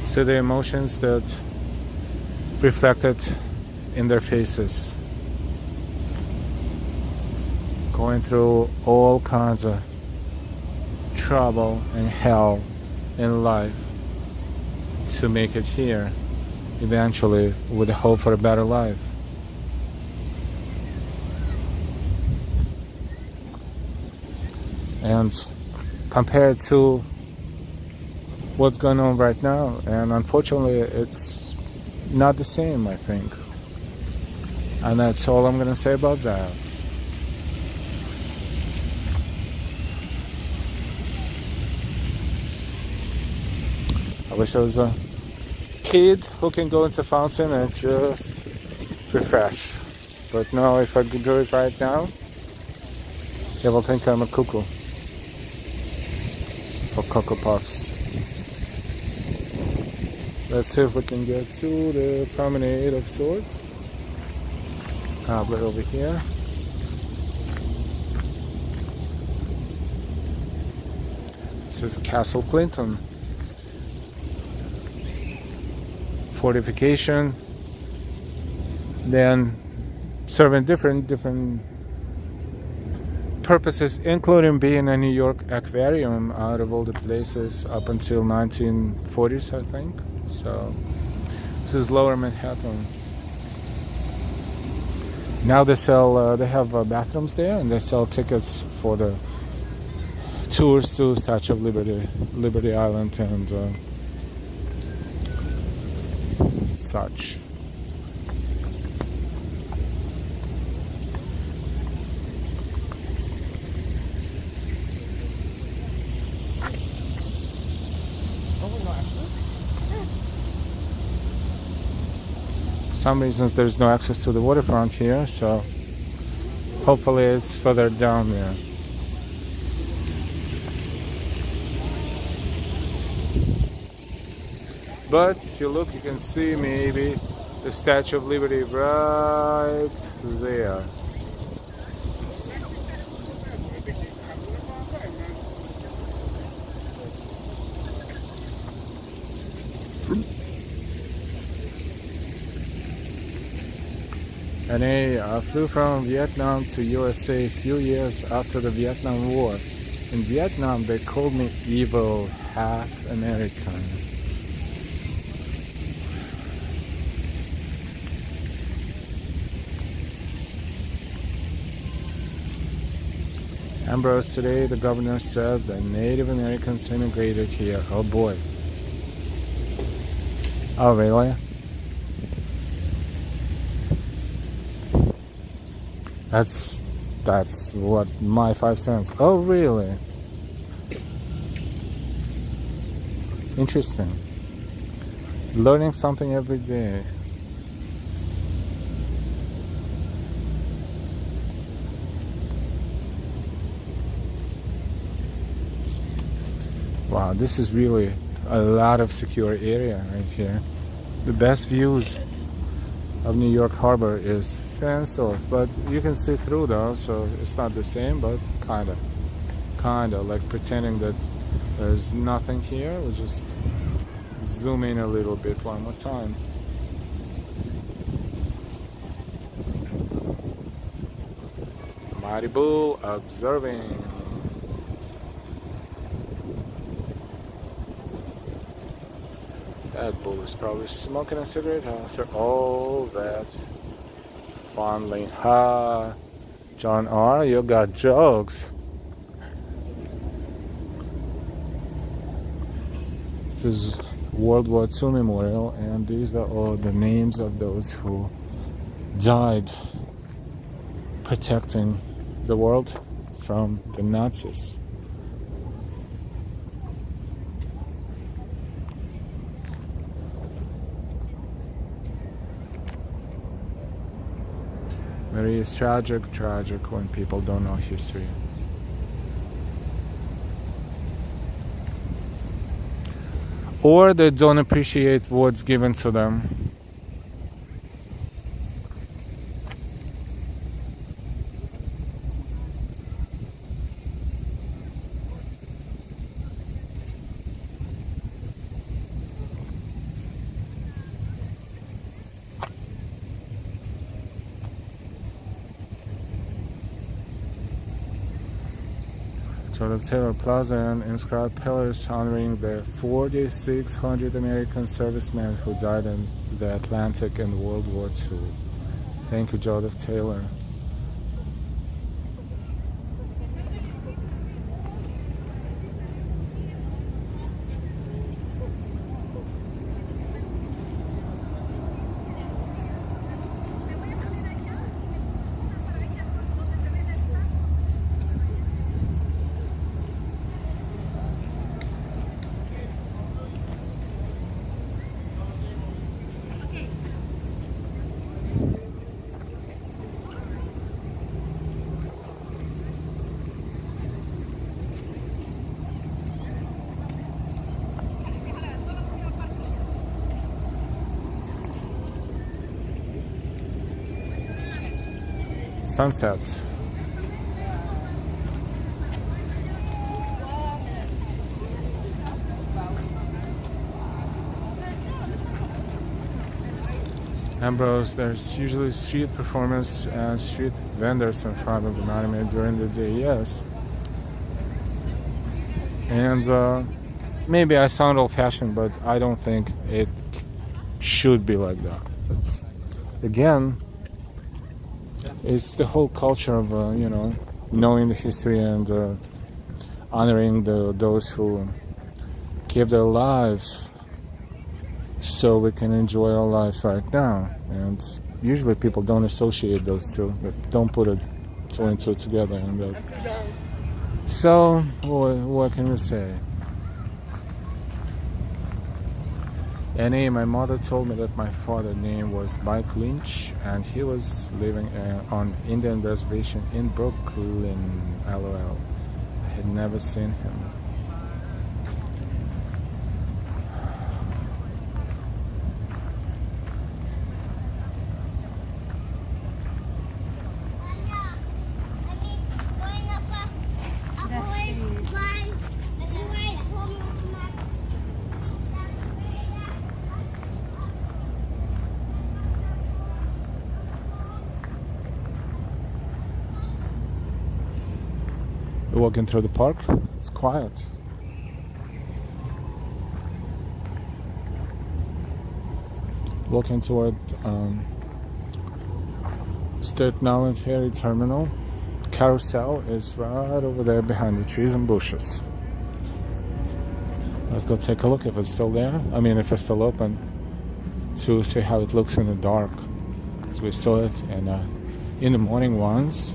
So the emotions that reflected in their faces, going through all kinds of trouble and hell in life to make it here, eventually with the hope for a better life. And compared to what's going on right now, and unfortunately it's not the same, I think. And that's all I'm gonna say about that. I wish I was a kid who can go into fountain and just refresh. But no, if I could do it right now, they will think I'm a cuckoo for Cocoa Puffs. Let's see if we can get to the promenade of sorts. Right over here. This is Castle Clinton. Fortification. Then serving different purposes, including being a New York aquarium out of all the places up until 1940s, I think. So this is Lower Manhattan. Now they sell, they have bathrooms there, and they sell tickets for the tours to Statue of Liberty, Liberty Island, and such. For some reasons there's no access to the waterfront here, so hopefully it's further down there. But if you look, you can see maybe the Statue of Liberty right there. And I flew from Vietnam to USA a few years after the Vietnam War. In Vietnam, they called me evil half American. Ambrose, today the governor said that Native Americans immigrated here. Oh boy. Oh really? That's what my 5 cents. Oh really? Interesting. Learning something every day. Wow, this is really a lot of secure area right here. The best views of New York Harbor is fenced off, but you can see through though, so it's not the same, but kinda like pretending that there's nothing here. We'll just zoom in a little bit one more time. Mighty Bull observing. That bull is probably smoking a cigarette after all that fondling. Ha! John R., you got jokes. This is World War II Memorial, and these are all the names of those who died protecting the world from the Nazis. Very tragic when people don't know history. Or they don't appreciate what's given to them. Sort of Taylor Plaza and inscribed pillars honoring the 4,600 American servicemen who died in the Atlantic in World War II. Thank you, Joseph Taylor. Sunset. Ambrose, there's usually street performers and street vendors in front of the monument during the day, yes. And maybe I sound old-fashioned, but I don't think it should be like that. But again, it's the whole culture of you know, knowing the history and honoring those who give their lives so we can enjoy our lives right now. And usually people don't associate those two, but don't put it two and two together. And so what can we say? My mother told me that my father's name was Mike Lynch, and he was living on Indian reservation in Brooklyn, LOL. I had never seen him. Walking through the park, it's quiet. Walking toward Staten Island Ferry Terminal. Carousel is right over there behind the trees and bushes. Let's go take a look if it's still there. I mean, if it's still open, to see how it looks in the dark. Because we saw it in the morning once.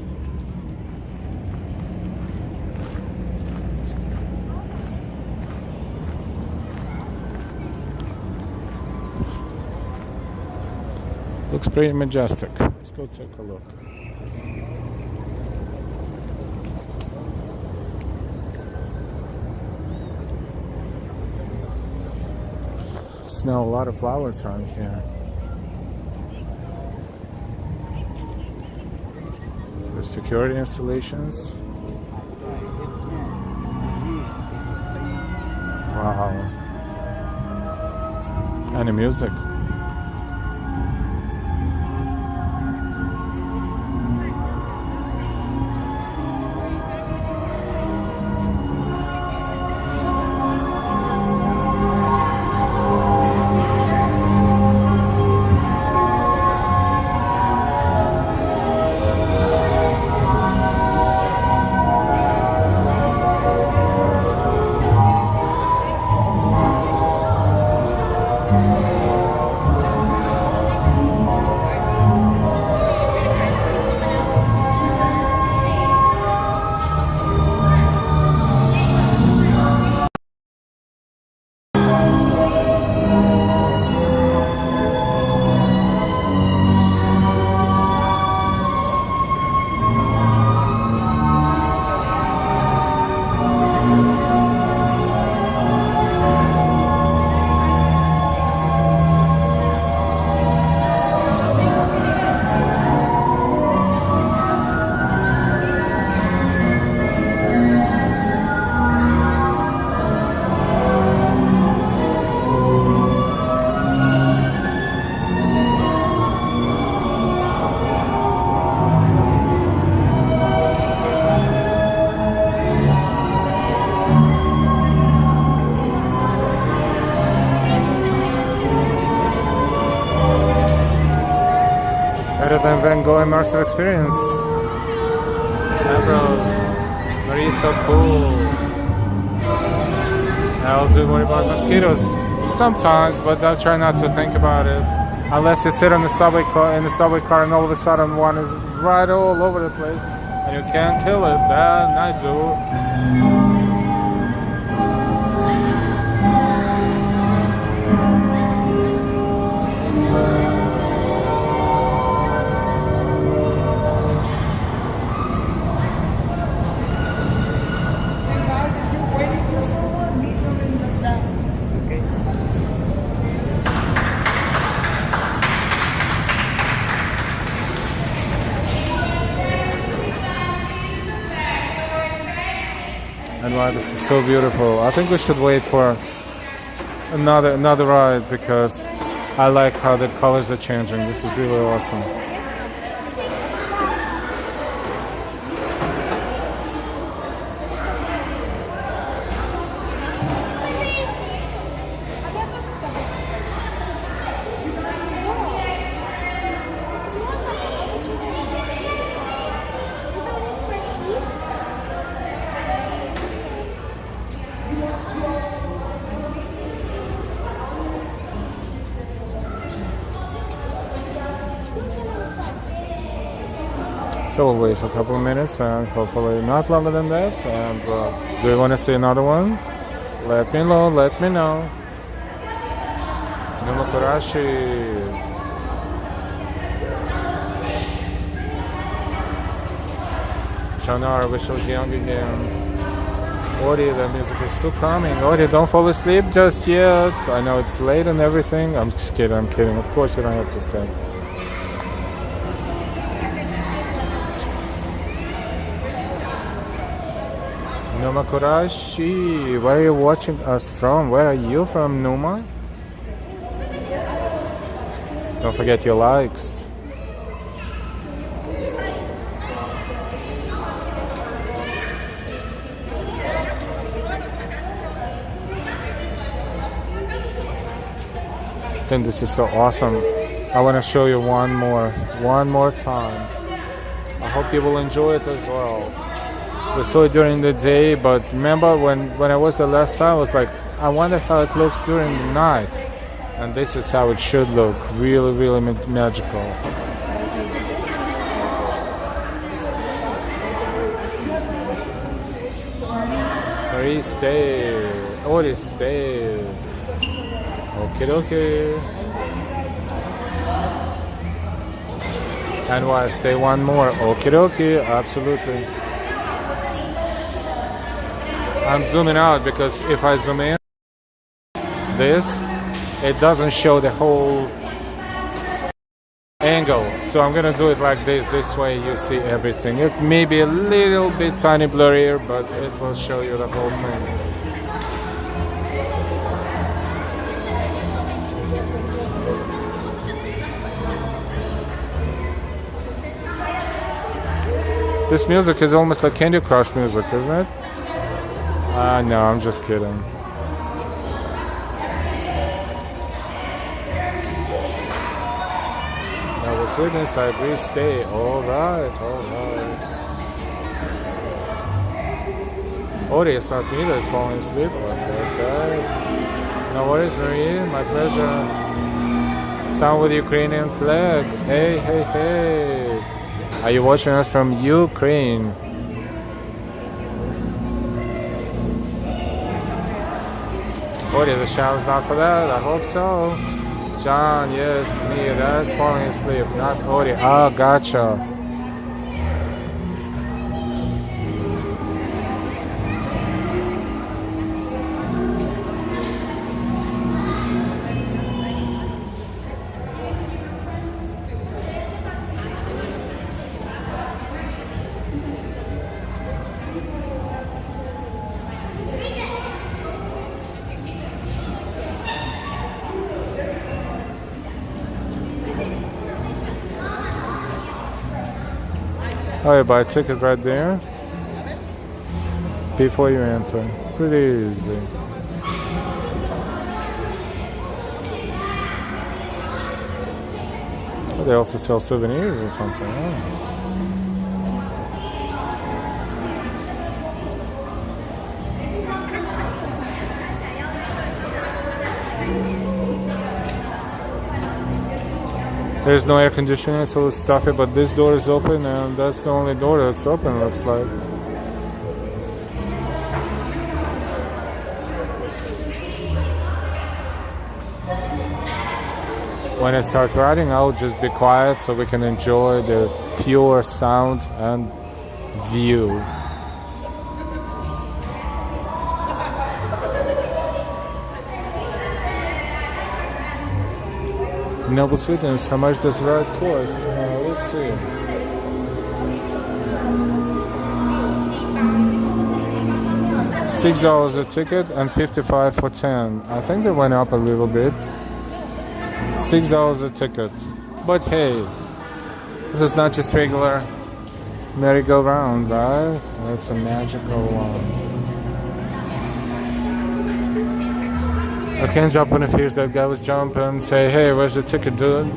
Looks pretty majestic. Let's go take a look. smell a lot of flowers around here. The security installations. Wow. And the music. Better than Van Gogh immersive experience. Ambrose, Marie's so cool. I'll do worry about mosquitoes sometimes, but I'll try not to think about it. Unless you sit in the subway car, and all of a sudden one is right all over the place, and you can't kill it. Then I do. And wow, this is so beautiful. I think we should wait for another ride because I like how the colors are changing. This is really awesome. So we'll wait for a couple of minutes and hopefully not longer than that. And do you want to see another one? Let me know, let me know. Numakurashi. Shanar, I wish I was young again. Ori, the music is still coming. Ori, don't fall asleep just yet. I know it's late and everything. I'm just kidding, I'm kidding. Of course you don't have to stay. Numakurashi, where are you watching us from? Where are you from, Numa? Don't forget your likes. I think this is so awesome. I want to show you one more time. I hope you will enjoy it as well. We saw it during the day, but remember when I was the last time, I was like, I wonder how it looks during the night. And this is how it should look. Really, really magical. Marie, stay. Ori, stay. Okay, okay. And why? Stay one more. Okay, okay. Absolutely. I'm zooming out because if I zoom in, this, it doesn't show the whole angle. So I'm gonna do it like this way you see everything. It may be a little bit tiny blurrier, but it will show you the whole thing. This music is almost like Candy Crush music, isn't it? No, I'm just kidding. Witness, I agree, stay. Alright. Ori, it's not me that's falling asleep. Okay. No worries, Marie, my pleasure. Sound with Ukrainian flag. Hey. Are you watching us from Ukraine? Ori, the shower's not for that. I hope so. John, yes, me, that's falling asleep, not Cody. Ah, gotcha. Oh, you buy a ticket right there before you enter. Pretty easy. Oh, they also sell souvenirs or something. Oh. There's no air conditioning, it's a little stuffy, but this door is open and that's the only door that's open, looks like. When I start riding, I'll just be quiet so we can enjoy the pure sound and view. Noble Sweetness, how much does that cost? Let's see. $6 a ticket and $55 for 10. I think they went up a little bit. $6 a ticket. But hey, this is not just regular merry-go-round, right? That's a magical one. I can't jump on the fish that guy was jumping and say, hey, where's the ticket, dude?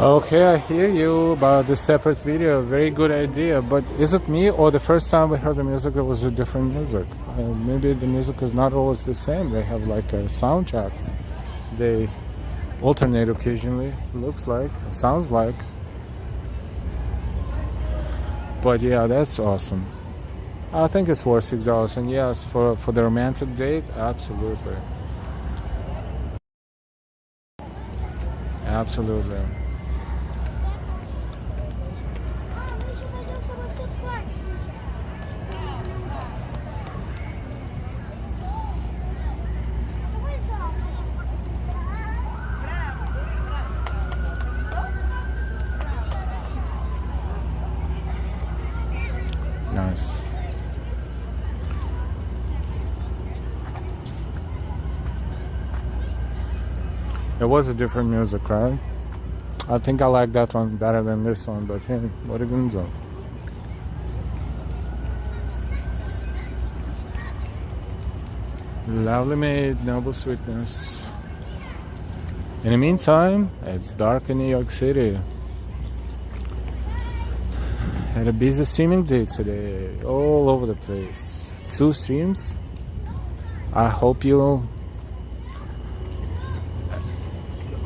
Okay, I hear you about the separate video. Very good idea. But is it me or the first time we heard the music it was a different music? Maybe the music is not always the same. They have like soundtracks. They alternate occasionally. Looks like, sounds like. But yeah, that's awesome. I think it's worth $6. And yes, for the romantic date, absolutely. Absolutely. Nice. It was a different music, right? I think I like that one better than this one, but hey, what are you gonna do? Lovely maid, noble sweetness. In the meantime, it's dark in New York City. Had a busy streaming day today, all over the place. 2 streams. I hope you're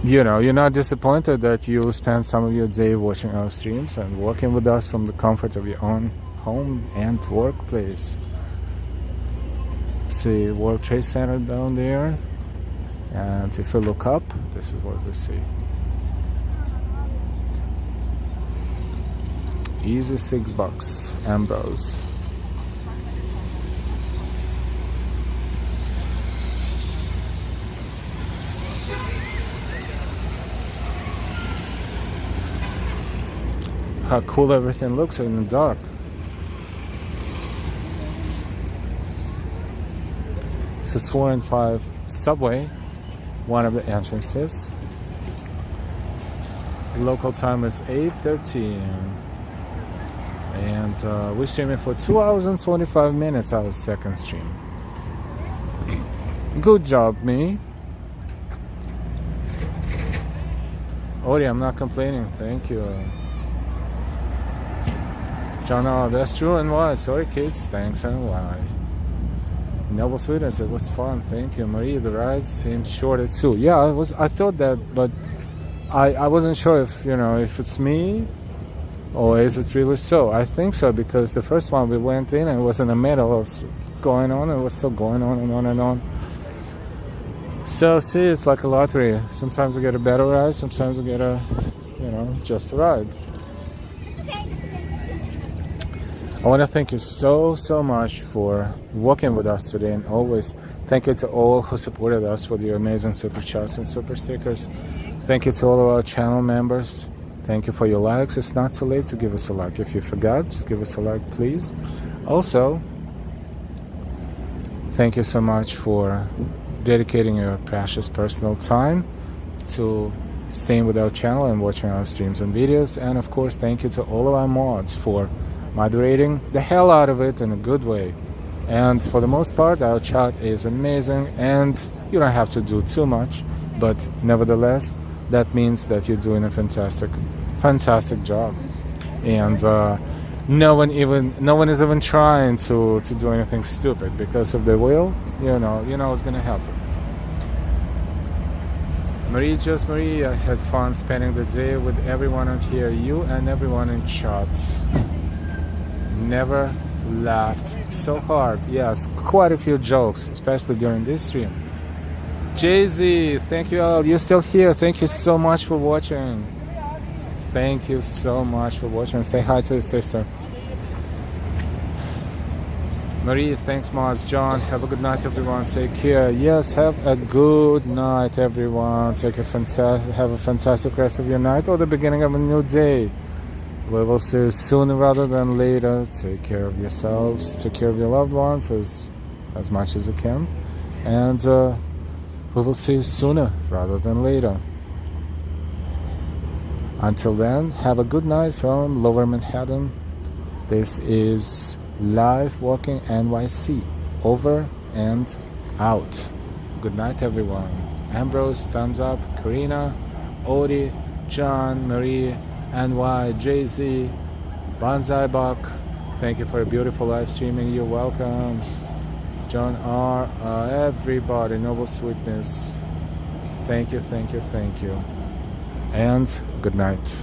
not disappointed that you spend some of your day watching our streams and working with us from the comfort of your own home and workplace. See World Trade Center down there, and if you look up, this is what we see. Easy $6, Ambrose. How cool everything looks in the dark. This is 4 and 5 subway, one of the entrances. The local time is 8:13. And we're streaming for 2 hours and 25 minutes, our second stream. Good job, me. Ori, I'm not complaining, thank you. John, oh, that's true and why. Sorry kids, thanks and why. Noble Sweetness, it was fun, thank you. Marie, the ride seemed shorter too. Yeah, I thought that, but I wasn't sure if it's me or is it really so. I think so, because the first one we went in and it was in the middle of going on, and it was still going on and on and on. So see, it's like a lottery. Sometimes you get a better ride, sometimes you get a just a ride. I want to thank you so much for working with us today, and always thank you to all who supported us with your amazing super chats and super stickers. Thank you to all of our channel members. Thank you for your likes. It's not too late to give us a like. If you forgot, just give us a like, please. Also, thank you so much for dedicating your precious personal time to staying with our channel and watching our streams and videos. And of course, thank you to all of our mods for moderating the hell out of it in a good way. And for the most part, our chat is amazing, and you don't have to do too much, but nevertheless, that means that you're doing a fantastic job. And no one is even trying to do anything stupid, because if they will, it's gonna happen. Marie, just Marie, I had fun spending the day with everyone on here, you and everyone in chat. Never laughed so hard. Yes, quite a few jokes, especially during this stream. Jay-Z, thank you all. You're still here. Thank you so much for watching. Thank you so much for watching. Say hi to your sister. Marie, thanks Mars. John, have a good night everyone. Take care. Yes, have a good night everyone. Have a fantastic rest of your night or the beginning of a new day. We will see you sooner rather than later. Take care of yourselves. Take care of your loved ones as much as you can. And we will see you sooner rather than later. Until then, have a good night from Lower Manhattan. This is Live Walking NYC. Over and out. Good night everyone. Ambrose, thumbs up. Karina, Odie, John, Marie, NY, JZ, Banzai Buck. Thank you for a beautiful live streaming. You're welcome. John R. Everybody, Noble Sweetness. Thank you, thank you, thank you. And good night.